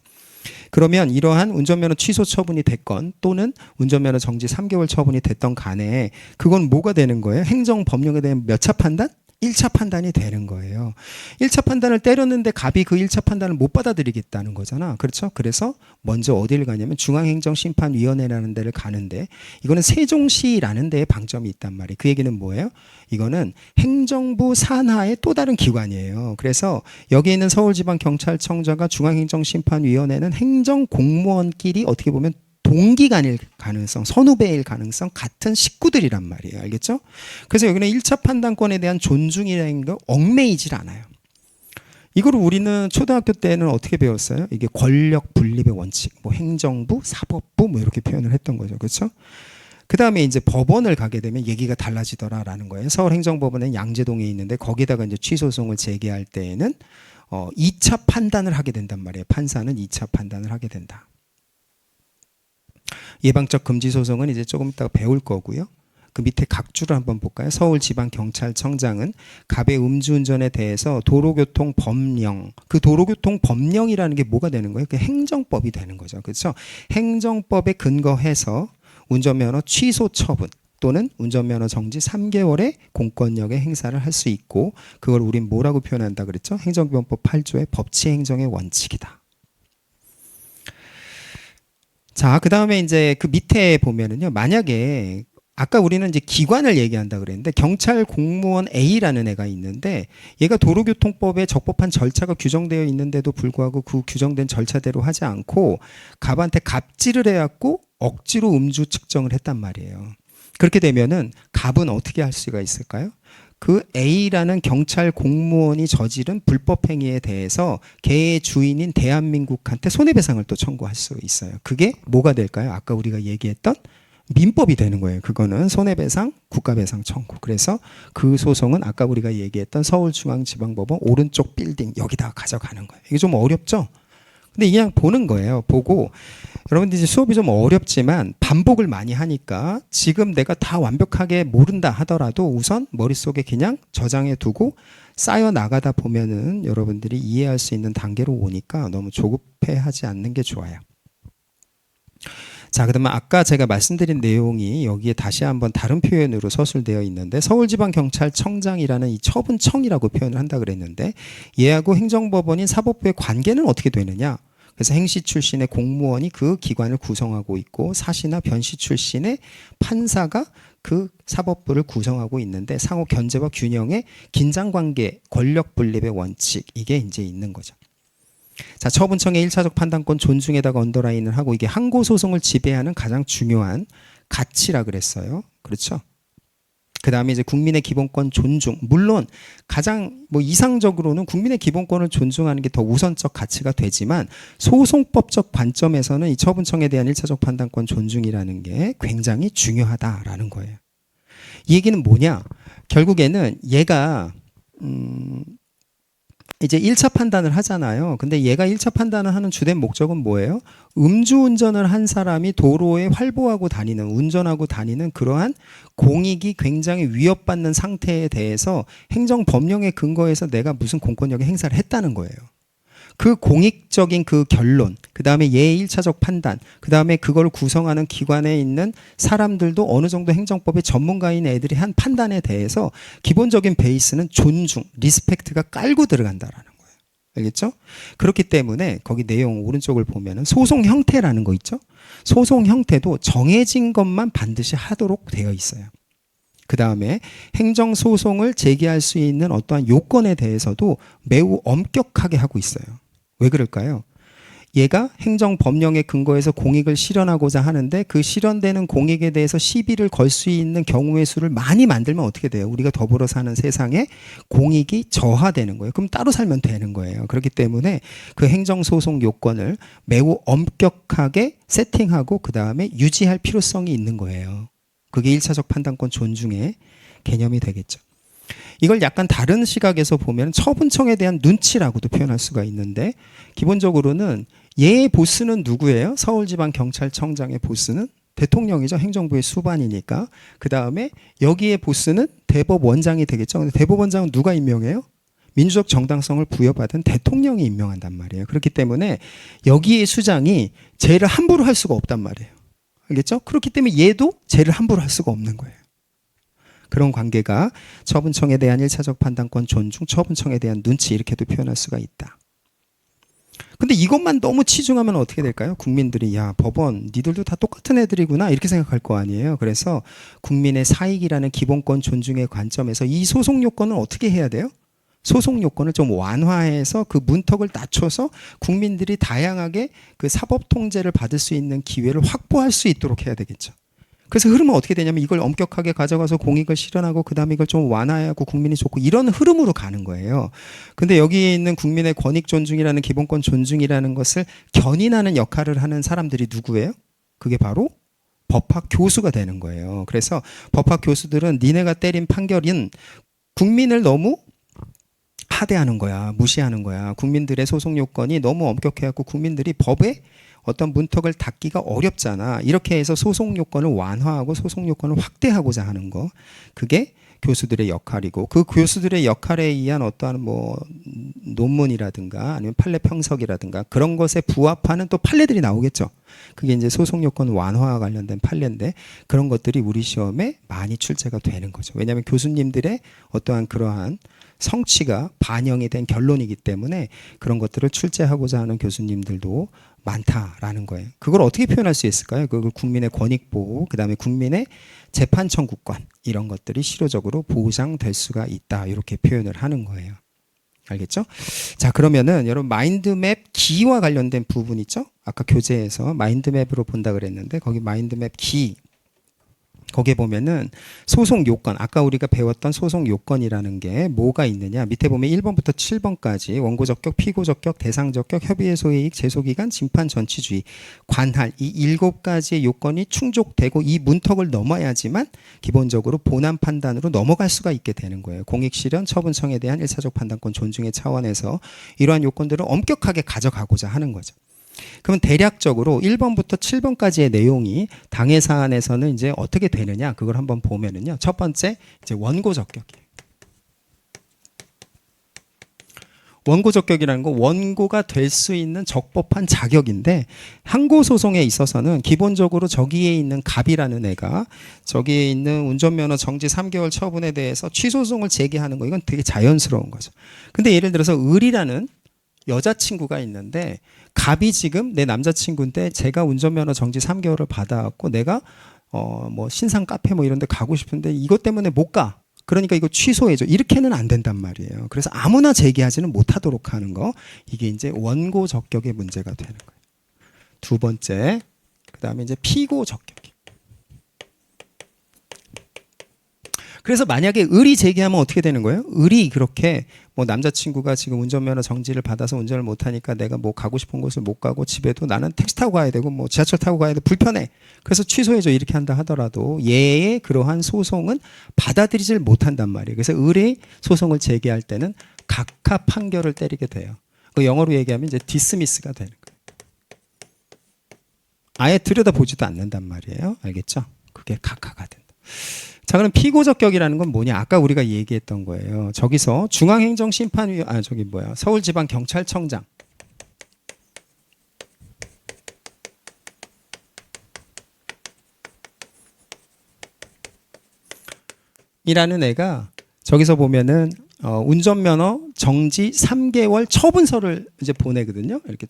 [SPEAKER 1] 그러면 이러한 운전면허 취소 처분이 됐건 또는 운전면허 정지 3개월 처분이 됐던 간에 그건 뭐가 되는 거예요? 행정법령에 대한 몇 차 판단? 1차 판단이 되는 거예요. 1차 판단을 때렸는데 갑이 그 1차 판단을 못 받아들이겠다는 거잖아. 그렇죠? 그래서 먼저 어디를 가냐면 중앙행정심판위원회라는 데를 가는데, 이거는 세종시라는 데에 방점이 있단 말이에요. 그 얘기는 뭐예요? 이거는 행정부 산하의 또 다른 기관이에요. 그래서 여기 있는 서울지방경찰청장과 중앙행정심판위원회는 행정공무원끼리 어떻게 보면 동기간일 가능성, 선후배일 가능성 같은 식구들이란 말이에요. 알겠죠? 그래서 여기는 1차 판단권에 대한 존중이라는 거 얽매이질 않아요. 이거를 우리는 초등학교 때는 어떻게 배웠어요? 이게 권력 분립의 원칙, 뭐 행정부, 사법부 뭐 이렇게 표현을 했던 거죠. 그렇죠? 그 다음에 이제 법원을 가게 되면 얘기가 달라지더라라는 거예요. 서울행정법원은 양재동에 있는데 거기다가 이제 취소송을 제기할 때에는 2차 판단을 하게 된단 말이에요. 판사는 2차 판단을 하게 된다. 예방적 금지 소송은 이제 조금 이따가 배울 거고요. 그 밑에 각주를 한번 볼까요? 서울지방경찰청장은 갑의 음주운전에 대해서 도로교통 법령, 그 도로교통 법령이라는 게 뭐가 되는 거예요? 그 행정법이 되는 거죠. 그렇죠? 행정법에 근거해서 운전면허 취소 처분 또는 운전면허 정지 3개월의 공권력의 행사를 할 수 있고, 그걸 우린 뭐라고 표현한다 그랬죠? 행정기본법 8조의 법치행정의 원칙이다. 자, 그 다음에 이제 그 밑에 보면은요, 만약에 아까 우리는 이제 기관을 얘기한다 그랬는데 경찰 공무원 A라는 애가 있는데 얘가 도로교통법에 적법한 절차가 규정되어 있는데도 불구하고 그 규정된 절차대로 하지 않고 갑한테 갑질을 해갖고 억지로 음주 측정을 했단 말이에요. 그렇게 되면은 갑은 어떻게 할 수가 있을까요? 그 A라는 경찰 공무원이 저지른 불법 행위에 대해서 걔의 주인인 대한민국한테 손해배상을 또 청구할 수 있어요. 그게 뭐가 될까요? 아까 우리가 얘기했던 민법이 되는 거예요. 그거는 손해배상, 국가배상 청구. 그래서 그 소송은 아까 우리가 얘기했던 서울중앙지방법원 오른쪽 빌딩 여기다가 가져가는 거예요. 이게 좀 어렵죠? 근데 그냥 보는 거예요. 보고 여러분들 이제 수업이 좀 어렵지만 반복을 많이 하니까 지금 내가 다 완벽하게 모른다 하더라도 우선 머릿속에 그냥 저장해 두고 쌓여 나가다 보면은 여러분들이 이해할 수 있는 단계로 오니까 너무 조급해하지 않는 게 좋아요. 자, 그러면 아까 제가 말씀드린 내용이 여기에 다시 한번 다른 표현으로 서술되어 있는데 서울지방경찰청장이라는 이 처분청이라고 표현을 한다 그랬는데 얘하고 행정법원인 사법부의 관계는 어떻게 되느냐? 그래서 행시 출신의 공무원이 그 기관을 구성하고 있고 사시나 변시 출신의 판사가 그 사법부를 구성하고 있는데 상호 견제와 균형의 긴장관계, 권력 분립의 원칙 이게 이제 있는 거죠. 자, 처분청의 1차적 판단권 존중에다가 언더라인을 하고 이게 항고소송을 지배하는 가장 중요한 가치라 그랬어요. 그렇죠? 그 다음에 이제 국민의 기본권 존중. 물론 가장 뭐 이상적으로는 국민의 기본권을 존중하는 게 더 우선적 가치가 되지만 소송법적 관점에서는 이 처분청에 대한 1차적 판단권 존중이라는 게 굉장히 중요하다라는 거예요. 이 얘기는 뭐냐? 결국에는 얘가 이제 1차 판단을 하잖아요. 근데 얘가 1차 판단을 하는 주된 목적은 뭐예요? 음주운전을 한 사람이 도로에 활보하고 다니는, 운전하고 다니는 그러한 공익이 굉장히 위협받는 상태에 대해서 행정법령의 근거에서 내가 무슨 공권력의 행사를 했다는 거예요. 그 공익적인 그 결론, 그 다음에 얘의 1차적 판단, 그 다음에 그걸 구성하는 기관에 있는 사람들도 어느 정도 행정법의 전문가인 애들이 한 판단에 대해서 기본적인 베이스는 존중, 리스펙트가 깔고 들어간다라는 거예요. 알겠죠? 그렇기 때문에 거기 내용 오른쪽을 보면은 소송 형태라는 거 있죠? 소송 형태도 정해진 것만 반드시 하도록 되어 있어요. 그 다음에 행정소송을 제기할 수 있는 어떠한 요건에 대해서도 매우 엄격하게 하고 있어요. 왜 그럴까요? 얘가 행정법령의 근거에서 공익을 실현하고자 하는데 그 실현되는 공익에 대해서 시비를 걸 수 있는 경우의 수를 많이 만들면 어떻게 돼요? 우리가 더불어 사는 세상에 공익이 저하되는 거예요. 그럼 따로 살면 되는 거예요. 그렇기 때문에 그 행정소송 요건을 매우 엄격하게 세팅하고 그 다음에 유지할 필요성이 있는 거예요. 그게 1차적 판단권 존중의 개념이 되겠죠. 이걸 약간 다른 시각에서 보면 처분청에 대한 눈치라고도 표현할 수가 있는데 기본적으로는 얘의 보스는 누구예요? 서울지방경찰청장의 보스는 대통령이죠. 행정부의 수반이니까. 그 다음에 여기에 보스는 대법원장이 되겠죠. 근데 대법원장은 누가 임명해요? 민주적 정당성을 부여받은 대통령이 임명한단 말이에요. 그렇기 때문에 여기의 수장이 죄를 함부로 할 수가 없단 말이에요. 알겠죠? 그렇기 때문에 얘도 죄를 함부로 할 수가 없는 거예요. 그런 관계가 처분청에 대한 1차적 판단권 존중, 처분청에 대한 눈치 이렇게도 표현할 수가 있다. 근데 이것만 너무 치중하면 어떻게 될까요? 국민들이 야 법원 니들도 다 똑같은 애들이구나 이렇게 생각할 거 아니에요. 그래서 국민의 사익이라는 기본권 존중의 관점에서 이 소송 요건을 어떻게 해야 돼요? 소송 요건을 좀 완화해서 그 문턱을 낮춰서 국민들이 다양하게 그 사법 통제를 받을 수 있는 기회를 확보할 수 있도록 해야 되겠죠. 그래서 흐름은 어떻게 되냐면 이걸 엄격하게 가져가서 공익을 실현하고 그 다음에 이걸 좀 완화하고 국민이 좋고 이런 흐름으로 가는 거예요. 근데 여기 있는 국민의 권익 존중이라는 기본권 존중이라는 것을 견인하는 역할을 하는 사람들이 누구예요? 그게 바로 법학 교수가 되는 거예요. 그래서 법학 교수들은 니네가 때린 판결은 국민을 너무 하대하는 거야. 무시하는 거야. 국민들의 소송 요건이 너무 엄격해갖고 국민들이 법에 어떤 문턱을 닫기가 어렵잖아. 이렇게 해서 소송 요건을 완화하고 소송 요건을 확대하고자 하는 거. 그게 교수들의 역할이고 그 교수들의 역할에 의한 어떠한 뭐 논문이라든가 아니면 판례 평석이라든가 그런 것에 부합하는 또 판례들이 나오겠죠. 그게 이제 소송 요건 완화와 관련된 판례인데 그런 것들이 우리 시험에 많이 출제가 되는 거죠. 왜냐하면 교수님들의 어떠한 그러한 성취가 반영이 된 결론이기 때문에 그런 것들을 출제하고자 하는 교수님들도 많다라는 거예요. 그걸 어떻게 표현할 수 있을까요? 그걸 국민의 권익보호, 그 다음에 국민의 재판 청구권 이런 것들이 실효적으로 보장될 수가 있다. 이렇게 표현을 하는 거예요. 알겠죠? 자, 그러면은 여러분 마인드맵 기와 관련된 부분 있죠? 아까 교재에서 마인드맵으로 본다 그랬는데 거기 마인드맵 기 거기에 보면은 소송 요건, 아까 우리가 배웠던 소송 요건이라는 게 뭐가 있느냐. 밑에 보면 1번부터 7번까지 원고 적격, 피고 적격, 대상 적격, 협의의 소해이익, 제소기간, 심판 전치주의, 관할, 이 7가지의 요건이 충족되고 이 문턱을 넘어야지만 기본적으로 본안 판단으로 넘어갈 수가 있게 되는 거예요. 공익실현, 처분청에 대한 1차적 판단권 존중의 차원에서 이러한 요건들을 엄격하게 가져가고자 하는 거죠. 그러면 대략적으로 1번부터 7번까지의 내용이 당해 사안에서는 이제 어떻게 되느냐, 그걸 한번 보면은요. 첫 번째, 이제 원고 적격이에요. 원고 적격이라는 건 원고가 될 수 있는 적법한 자격인데, 항고 소송에 있어서는 기본적으로 저기에 있는 갑이라는 애가 저기에 있는 운전면허 정지 3개월 처분에 대해서 취소송을 제기하는 거, 이건 되게 자연스러운 거죠. 근데 예를 들어서 을이라는 여자친구가 있는데, 갑이 지금 내 남자친구인데 제가 운전면허 정지 3개월을 받아갖고 내가 뭐 신상 카페 뭐 이런 데 가고 싶은데 이것 때문에 못 가. 그러니까 이거 취소해줘. 이렇게는 안 된단 말이에요. 그래서 아무나 제기하지는 못하도록 하는 거. 이게 이제 원고 적격의 문제가 되는 거예요. 두 번째, 그 다음에 이제 피고 적격. 그래서 만약에 을이 제기하면 어떻게 되는 거예요? 을이 그렇게 뭐 남자친구가 지금 운전면허 정지를 받아서 운전을 못하니까 내가 뭐 가고 싶은 곳을 못 가고 집에도 나는 택시 타고 가야 되고 뭐 지하철 타고 가야 돼. 불편해. 그래서 취소해줘. 이렇게 한다 하더라도 얘의 그러한 소송은 받아들이질 못한단 말이에요. 그래서 을의 소송을 제기할 때는 각하 판결을 때리게 돼요. 그 영어로 얘기하면 이제 디스미스가 되는 거예요. 아예 들여다보지도 않는단 말이에요. 알겠죠? 그게 각하가 된다. 자, 그럼 피고 적격이라는 건 뭐냐? 아까 우리가 얘기했던 거예요. 저기서 중앙행정심판위원, 서울지방경찰청장. 이라는 애가 저기서 보면은 운전면허 정지 3개월 처분서를 이제 보내거든요. 이렇게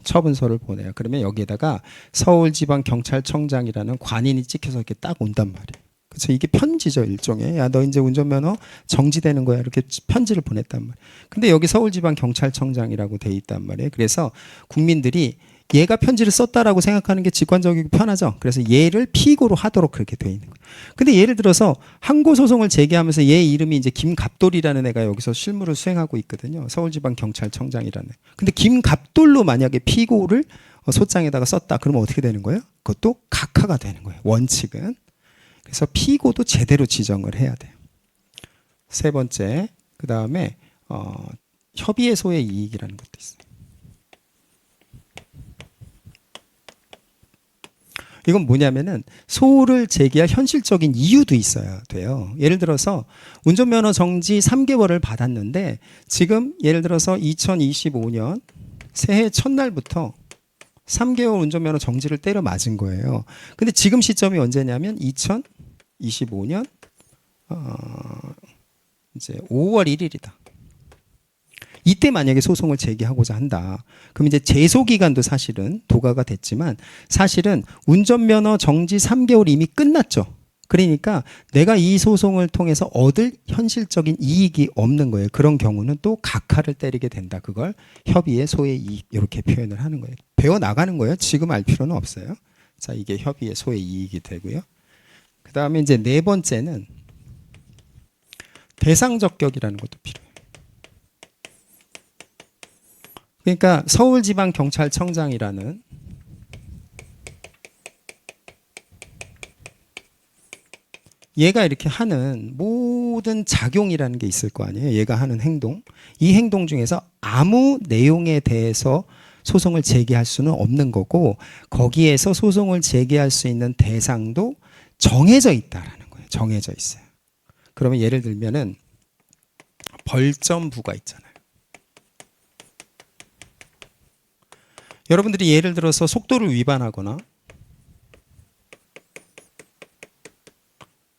[SPEAKER 1] 처분서를 보내요. 그러면 여기에다가 서울지방경찰청장이라는 관인이 찍혀서 이렇게 딱 온단 말이에요. 그래서 이게 편지죠, 일종의. 야, 너 이제 운전면허 정지되는 거야. 이렇게 편지를 보냈단 말이에요. 근데 여기 서울지방경찰청장이라고 돼 있단 말이에요. 그래서 국민들이 얘가 편지를 썼다라고 생각하는 게 직관적이고 편하죠. 그래서 얘를 피고로 하도록 그렇게 돼 있는 거예요. 근데 예를 들어서 항고 소송을 제기하면서 얘 이름이 이제 김갑돌이라는 애가 여기서 실무를 수행하고 있거든요. 서울지방경찰청장이라는 애. 근데 김갑돌로 만약에 피고를 소장에다가 썼다. 그러면 어떻게 되는 거예요? 그것도 각하가 되는 거예요. 원칙은. 그래서 피고도 제대로 지정을 해야 돼요. 세 번째, 그 다음에 협의의 이익이라는 것도 있어요. 이건 뭐냐면은 소를 제기할 현실적인 이유도 있어야 돼요. 예를 들어서 운전면허 정지 3개월을 받았는데 지금 예를 들어서 2025년 새해 첫날부터 3개월 운전면허 정지를 때려 맞은 거예요. 근데 지금 시점이 언제냐면 2025년 이제 5월 1일이다. 이때 만약에 소송을 제기하고자 한다. 그럼 이제 제소 기간도 사실은 도과가 됐지만 사실은 운전면허 정지 3개월 이미 끝났죠. 그러니까 내가 이 소송을 통해서 얻을 현실적인 이익이 없는 거예요. 그런 경우는 또 각하를 때리게 된다. 그걸 협의의 소의 이익 이렇게 표현을 하는 거예요. 배워 나가는 거예요. 지금 알 필요는 없어요. 자, 이게 협의의 소의 이익이 되고요. 그 다음에 이제 네 번째는 대상 적격이라는 것도 필요해요. 그러니까 서울지방경찰청장이라는 얘가 이렇게 하는 모든 작용이라는 게 있을 거 아니에요. 얘가 하는 행동. 이 행동 중에서 아무 내용에 대해서 소송을 제기할 수는 없는 거고 거기에서 소송을 제기할 수 있는 대상도 정해져 있다라는 거예요. 정해져 있어요. 그러면 예를 들면은 벌점부가 있잖아요. 여러분들이 예를 들어서 속도를 위반하거나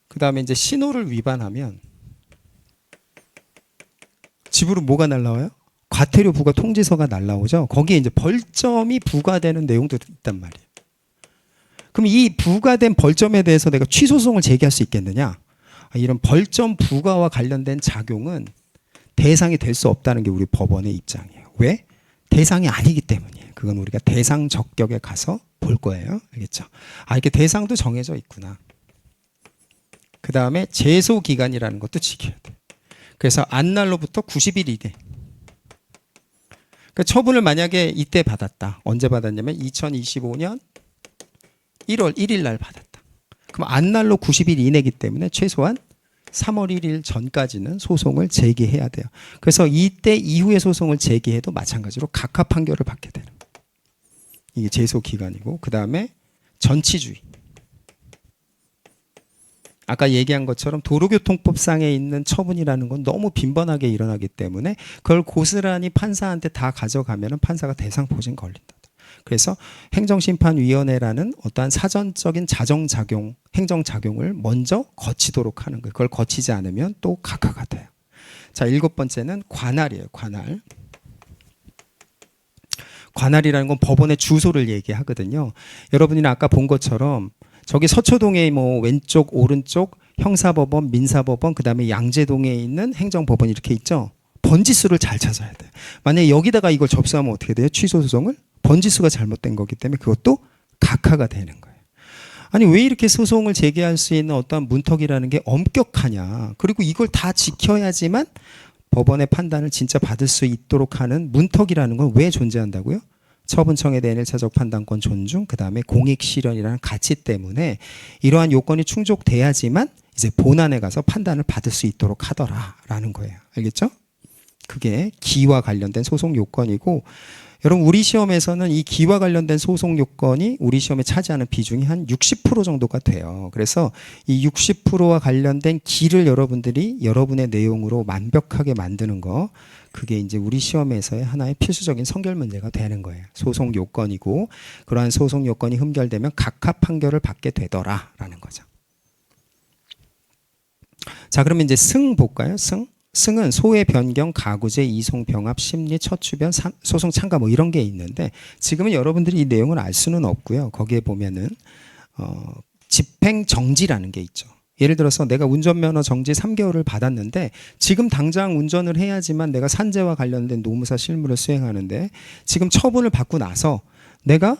[SPEAKER 1] 그 다음에 이제 신호를 위반하면 집으로 뭐가 날라와요? 과태료 부과 통지서가 날라오죠. 거기에 이제 벌점이 부과되는 내용도 있단 말이에요. 그럼 이 부과된 벌점에 대해서 내가 취소송을 제기할 수 있겠느냐? 이런 벌점 부과와 관련된 작용은 대상이 될 수 없다는 게 우리 법원의 입장이에요. 왜? 대상이 아니기 때문이에요. 그건 우리가 대상 적격에 가서 볼 거예요. 알겠죠? 이렇게 대상도 정해져 있구나. 그 다음에 제소 기간이라는 것도 지켜야 돼. 그래서 안날로부터 90일 이내. 그 처분을 만약에 이때 받았다. 언제 받았냐면 2025년 1월 1일 날 받았다. 그럼 안날로 90일 이내이기 때문에 최소한 3월 1일 전까지는 소송을 제기해야 돼요. 그래서 이때 이후에 소송을 제기해도 마찬가지로 각하 판결을 받게 되는 거예요. 이게 제소 기간이고, 그 다음에 전치주의. 아까 얘기한 것처럼 도로교통법상에 있는 처분이라는 건 너무 빈번하게 일어나기 때문에 그걸 고스란히 판사한테 다 가져가면 판사가 대상 포진 걸린다. 그래서 행정심판위원회라는 어떠한 사전적인 자정작용, 행정작용을 먼저 거치도록 하는 거예요. 그걸 거치지 않으면 또 각하가 돼요. 자, 7번째는 관할이에요. 관할. 관할이라는 건 법원의 주소를 얘기하거든요. 여러분이 아까 본 것처럼 저기 서초동에 뭐 왼쪽, 오른쪽 형사법원, 민사법원, 그 다음에 양재동에 있는 행정법원 이렇게 있죠. 번지수를 잘 찾아야 돼요. 만약에 여기다가 이걸 접수하면 어떻게 돼요? 취소소송을? 번지수가 잘못된 거기 때문에 그것도 각하가 되는 거예요. 아니 왜 이렇게 소송을 제기할 수 있는 어떠한 문턱이라는 게 엄격하냐. 그리고 이걸 다 지켜야지만 법원의 판단을 진짜 받을 수 있도록 하는 문턱이라는 건 왜 존재한다고요? 처분청에 대한 1차적 판단권 존중, 그 다음에 공익실현이라는 가치 때문에 이러한 요건이 충족돼야지만 이제 본안에 가서 판단을 받을 수 있도록 하더라라는 거예요. 알겠죠? 그게 기와 관련된 소송 요건이고, 여러분 우리 시험에서는 이 기와 관련된 소송 요건이 우리 시험에 차지하는 비중이 한 60% 정도가 돼요. 그래서 이 60%와 관련된 기를 여러분들이 여러분의 내용으로 완벽하게 만드는 거, 그게 이제 우리 시험에서의 하나의 필수적인 선결 문제가 되는 거예요. 소송 요건이고, 그러한 소송 요건이 흠결되면 각하 판결을 받게 되더라라는 거죠. 자, 그러면 이제 승 볼까요? 승은 소외 변경, 가구제, 이송 병합, 심리, 처추변, 소송 참가 뭐 이런 게 있는데, 지금은 여러분들이 이 내용을 알 수는 없고요. 거기에 보면은 집행 정지라는 게 있죠. 예를 들어서 내가 운전면허 정지 3개월을 받았는데 지금 당장 운전을 해야지만 내가 산재와 관련된 노무사 실무를 수행하는데, 지금 처분을 받고 나서 내가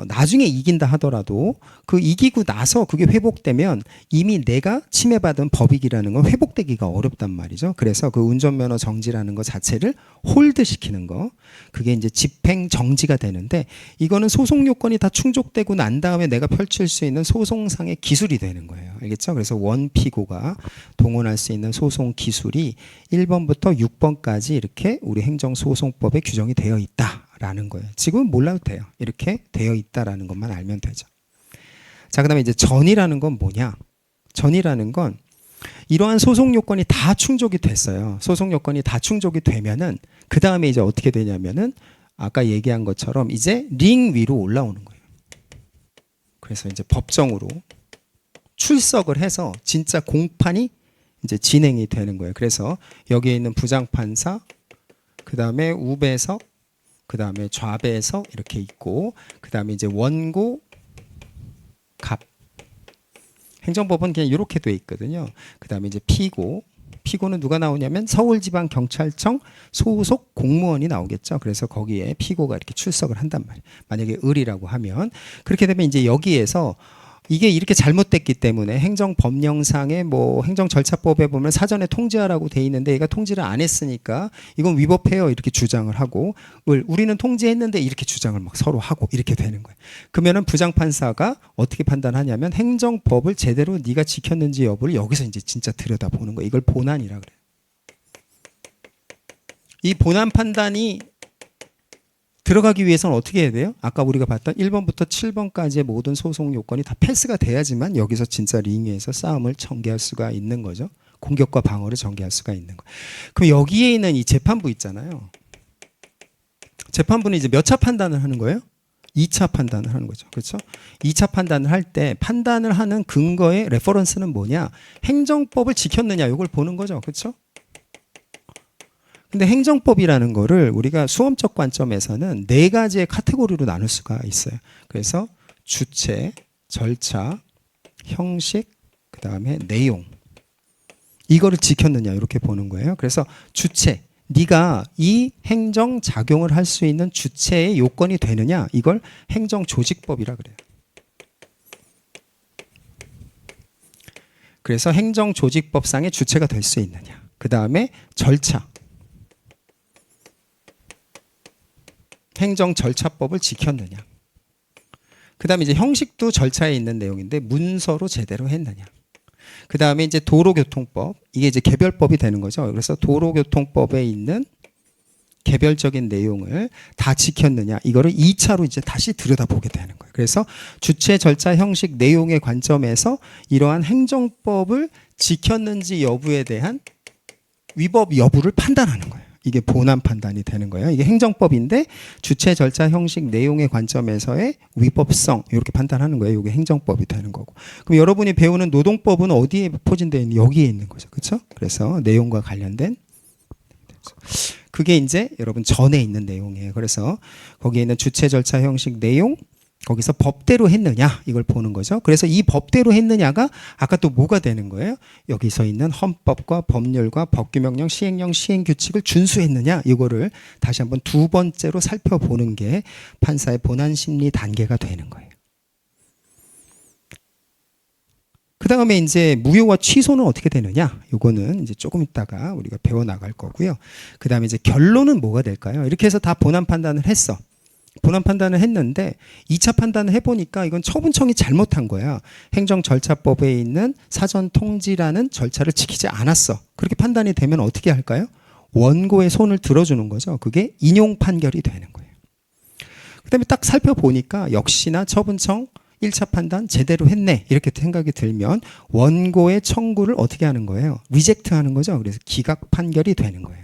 [SPEAKER 1] 나중에 이긴다 하더라도 그 이기고 나서 그게 회복되면 이미 내가 침해받은 법익이라는 건 회복되기가 어렵단 말이죠. 그래서 그 운전면허 정지라는 것 자체를 홀드시키는 거, 그게 이제 집행 정지가 되는데, 이거는 소송 요건이 다 충족되고 난 다음에 내가 펼칠 수 있는 소송상의 기술이 되는 거예요. 알겠죠? 그래서 원피고가 동원할 수 있는 소송 기술이 1번부터 6번까지 이렇게 우리 행정소송법에 규정이 되어 있다 라는 거예요. 지금은 몰라도 돼요. 이렇게 되어 있다라는 것만 알면 되죠. 자, 그 다음에 이제 전이라는 건 뭐냐? 전이라는 건 이러한 소송 요건이 다 충족이 됐어요. 소송 요건이 다 충족이 되면은 그 다음에 이제 어떻게 되냐면은 아까 얘기한 것처럼 이제 링 위로 올라오는 거예요. 그래서 이제 법정으로 출석을 해서 진짜 공판이 이제 진행이 되는 거예요. 그래서 여기에 있는 부장판사, 그 다음에 우배석, 그 다음에 좌배석 이렇게 있고, 그 다음에 이제 원고, 갑. 행정법은 그냥 이렇게 돼 있거든요. 그 다음에 이제 피고. 피고는 누가 나오냐면 서울지방경찰청 소속 공무원이 나오겠죠. 그래서 거기에 피고가 이렇게 출석을 한단 말이에요. 만약에 을이라고 하면. 그렇게 되면 이제 여기에서 이게 이렇게 잘못됐기 때문에 행정법령상의 뭐 행정절차법에 보면 사전에 통지하라고 돼 있는데 얘가 통지를 안 했으니까 이건 위법해요 이렇게 주장을 하고, 우리는 통지했는데 이렇게 주장을 막 서로 하고 이렇게 되는 거예요. 그러면은 부장판사가 어떻게 판단하냐면 행정법을 제대로 네가 지켰는지 여부를 여기서 이제 진짜 들여다보는 거예요. 이걸 본안이라 그래요. 이 본안 판단이 들어가기 위해서는 어떻게 해야 돼요? 아까 우리가 봤던 1번부터 7번까지의 모든 소송 요건이 다 패스가 돼야지만 여기서 진짜 링에서 싸움을 전개할 수가 있는 거죠. 공격과 방어를 전개할 수가 있는 거예요. 그럼 여기에 있는 이 재판부 있잖아요. 재판부는 이제 몇 차 판단을 하는 거예요? 2차 판단을 하는 거죠. 그렇죠? 2차 판단을 할 때 판단을 하는 근거의 레퍼런스는 뭐냐? 행정법을 지켰느냐 이걸 보는 거죠. 그렇죠? 근데 행정법이라는 거를 우리가 수험적 관점에서는 4가지의 카테고리로 나눌 수가 있어요. 그래서 주체, 절차, 형식, 그 다음에 내용. 이거를 지켰느냐 이렇게 보는 거예요. 그래서 주체, 네가 이 행정 작용을 할 수 있는 주체의 요건이 되느냐, 이걸 행정조직법이라 그래요. 그래서 행정조직법상의 주체가 될 수 있느냐. 그 다음에 절차. 행정절차법을 지켰느냐. 그 다음에 이제 형식도 절차에 있는 내용인데 문서로 제대로 했느냐. 그 다음에 이제 도로교통법. 이게 이제 개별법이 되는 거죠. 그래서 도로교통법에 있는 개별적인 내용을 다 지켰느냐. 이거를 2차로 이제 다시 들여다보게 되는 거예요. 그래서 주체, 절차, 형식, 내용의 관점에서 이러한 행정법을 지켰는지 여부에 대한 위법 여부를 판단하는 거예요. 이게 본안 판단이 되는 거예요. 이게 행정법인데 주체, 절차, 형식, 내용의 관점에서의 위법성 이렇게 판단하는 거예요. 이게 행정법이 되는 거고. 그럼 여러분이 배우는 노동법은 어디에 포진되어 있는? 여기에 있는 거죠. 그렇죠? 그래서 내용과 관련된 그게 이제 여러분 전에 있는 내용이에요. 그래서 거기에 있는 주체, 절차, 형식, 내용 거기서 법대로 했느냐 이걸 보는 거죠. 그래서 이 법대로 했느냐가 아까 또 뭐가 되는 거예요? 여기서 있는 헌법과 법률과 법규명령, 시행령, 시행규칙을 준수했느냐 이거를 다시 한번 두 번째로 살펴보는 게 판사의 본안심리 단계가 되는 거예요. 그 다음에 이제 무효와 취소는 어떻게 되느냐? 이거는 이제 조금 있다가 우리가 배워 나갈 거고요. 그 다음에 이제 결론은 뭐가 될까요? 이렇게 해서 다 본안 판단을 했어. 본안 판단을 했는데 2차 판단을 해보니까 이건 처분청이 잘못한 거야. 행정절차법에 있는 사전통지라는 절차를 지키지 않았어. 그렇게 판단이 되면 어떻게 할까요? 원고의 손을 들어주는 거죠. 그게 인용 판결이 되는 거예요. 그 다음에 딱 살펴보니까 역시나 처분청 1차 판단 제대로 했네 이렇게 생각이 들면 원고의 청구를 어떻게 하는 거예요? 리젝트 하는 거죠. 그래서 기각 판결이 되는 거예요.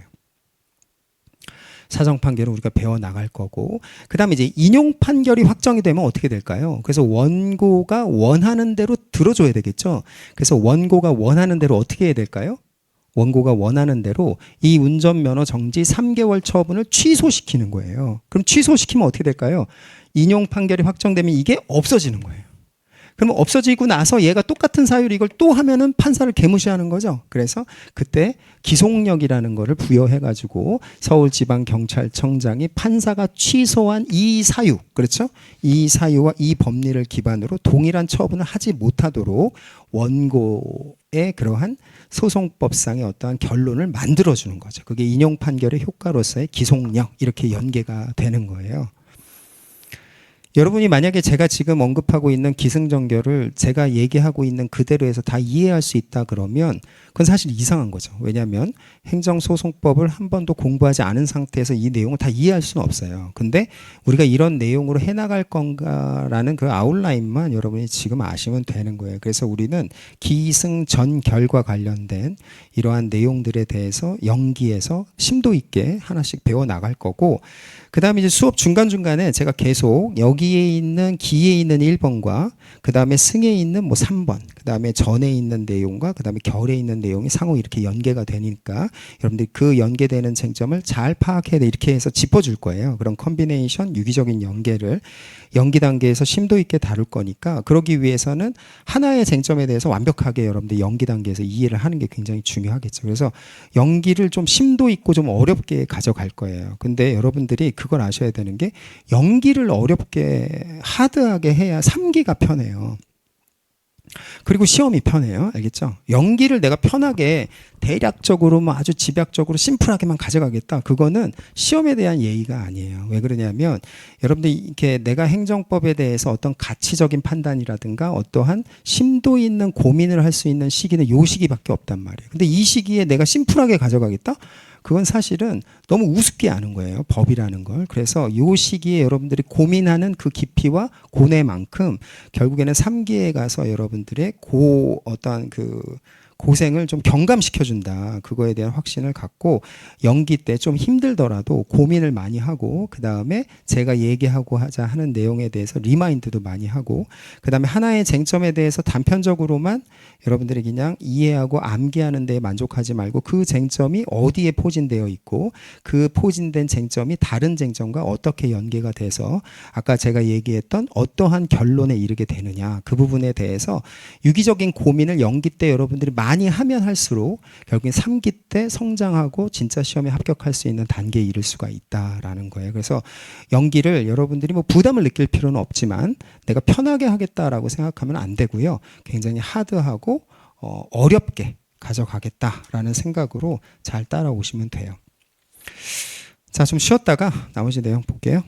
[SPEAKER 1] 사정 판결은 우리가 배워 나갈 거고, 그 다음에 이제 인용 판결이 확정이 되면 어떻게 될까요? 그래서 원고가 원하는 대로 들어줘야 되겠죠. 그래서 원고가 원하는 대로 어떻게 해야 될까요? 원고가 원하는 대로 이 운전면허 정지 3개월 처분을 취소시키는 거예요. 그럼 취소시키면 어떻게 될까요? 인용 판결이 확정되면 이게 없어지는 거예요. 그러면 없어지고 나서 얘가 똑같은 사유를 이걸 또 하면은 판사를 개무시하는 거죠. 그래서 그때 기속력이라는 거를 부여해가지고 서울지방경찰청장이 판사가 취소한 이 사유, 그렇죠? 이 사유와 이 법리를 기반으로 동일한 처분을 하지 못하도록 원고의 그러한 소송법상의 어떠한 결론을 만들어주는 거죠. 그게 인용 판결의 효과로서의 기속력 이렇게 연계가 되는 거예요. 여러분이 만약에 제가 지금 언급하고 있는 기승전결을 제가 얘기하고 있는 그대로 해서 다 이해할 수 있다 그러면 그건 사실 이상한 거죠. 왜냐하면 행정소송법을 한 번도 공부하지 않은 상태에서 이 내용을 다 이해할 수는 없어요. 근데 우리가 이런 내용으로 해나갈 건가라는 그 아웃라인만 여러분이 지금 아시면 되는 거예요. 그래서 우리는 기승전결과 관련된 이러한 내용들에 대해서 연기해서 심도 있게 하나씩 배워나갈 거고, 그 다음에 이제 수업 중간중간에 제가 계속 여기에 있는 기에 있는 1번과 그 다음에 승에 있는 뭐 3번, 그 다음에 전에 있는 내용과 그 다음에 결에 있는 내용이 상호 이렇게 연계가 되니까 여러분들이 그 연계되는 쟁점을 잘 파악해야 돼. 이렇게 해서 짚어줄 거예요. 그런 컨비네이션, 유기적인 연계를 연기 단계에서 심도 있게 다룰 거니까 그러기 위해서는 하나의 쟁점에 대해서 완벽하게 여러분들 연기 단계에서 이해를 하는 게 굉장히 중요하겠죠. 그래서 연기를 좀 심도 있고 좀 어렵게 가져갈 거예요. 근데 여러분들이 그걸 아셔야 되는 게 연기를 어렵게 하드하게 해야 3기가 편해요. 그리고 시험이 편해요. 알겠죠? 연기를 내가 편하게 대략적으로 뭐 아주 집약적으로 심플하게만 가져가겠다. 그거는 시험에 대한 예의가 아니에요. 왜 그러냐면 여러분들 이렇게 내가 행정법에 대해서 어떤 가치적인 판단이라든가 어떠한 심도 있는 고민을 할 수 있는 시기는 요 시기밖에 없단 말이에요. 근데 이 시기에 내가 심플하게 가져가겠다? 그건 사실은 너무 우습게 아는 거예요. 법이라는 걸. 그래서 이 시기에 여러분들이 고민하는 그 깊이와 고뇌만큼 결국에는 3기에 가서 여러분들의 어떠한 그 고생을 좀 경감시켜준다. 그거에 대한 확신을 갖고 연기 때 좀 힘들더라도 고민을 많이 하고 그 다음에 제가 얘기하고 하자 하는 내용에 대해서 리마인드도 많이 하고 그 다음에 하나의 쟁점에 대해서 단편적으로만 여러분들이 그냥 이해하고 암기하는 데 만족하지 말고 그 쟁점이 어디에 포진되어 있고 그 포진된 쟁점이 다른 쟁점과 어떻게 연계가 돼서 아까 제가 얘기했던 어떠한 결론에 이르게 되느냐 그 부분에 대해서 유기적인 고민을 연기 때 여러분들이 많이 하면 할수록 결국엔 3기 때 성장하고 진짜 시험에 합격할 수 있는 단계에 이를 수가 있다라는 거예요. 그래서 연기를 여러분들이 뭐 부담을 느낄 필요는 없지만 내가 편하게 하겠다라고 생각하면 안 되고요. 굉장히 하드하고 어렵게 가져가겠다라는 생각으로 잘 따라오시면 돼요. 자, 좀 쉬었다가 나머지 내용 볼게요.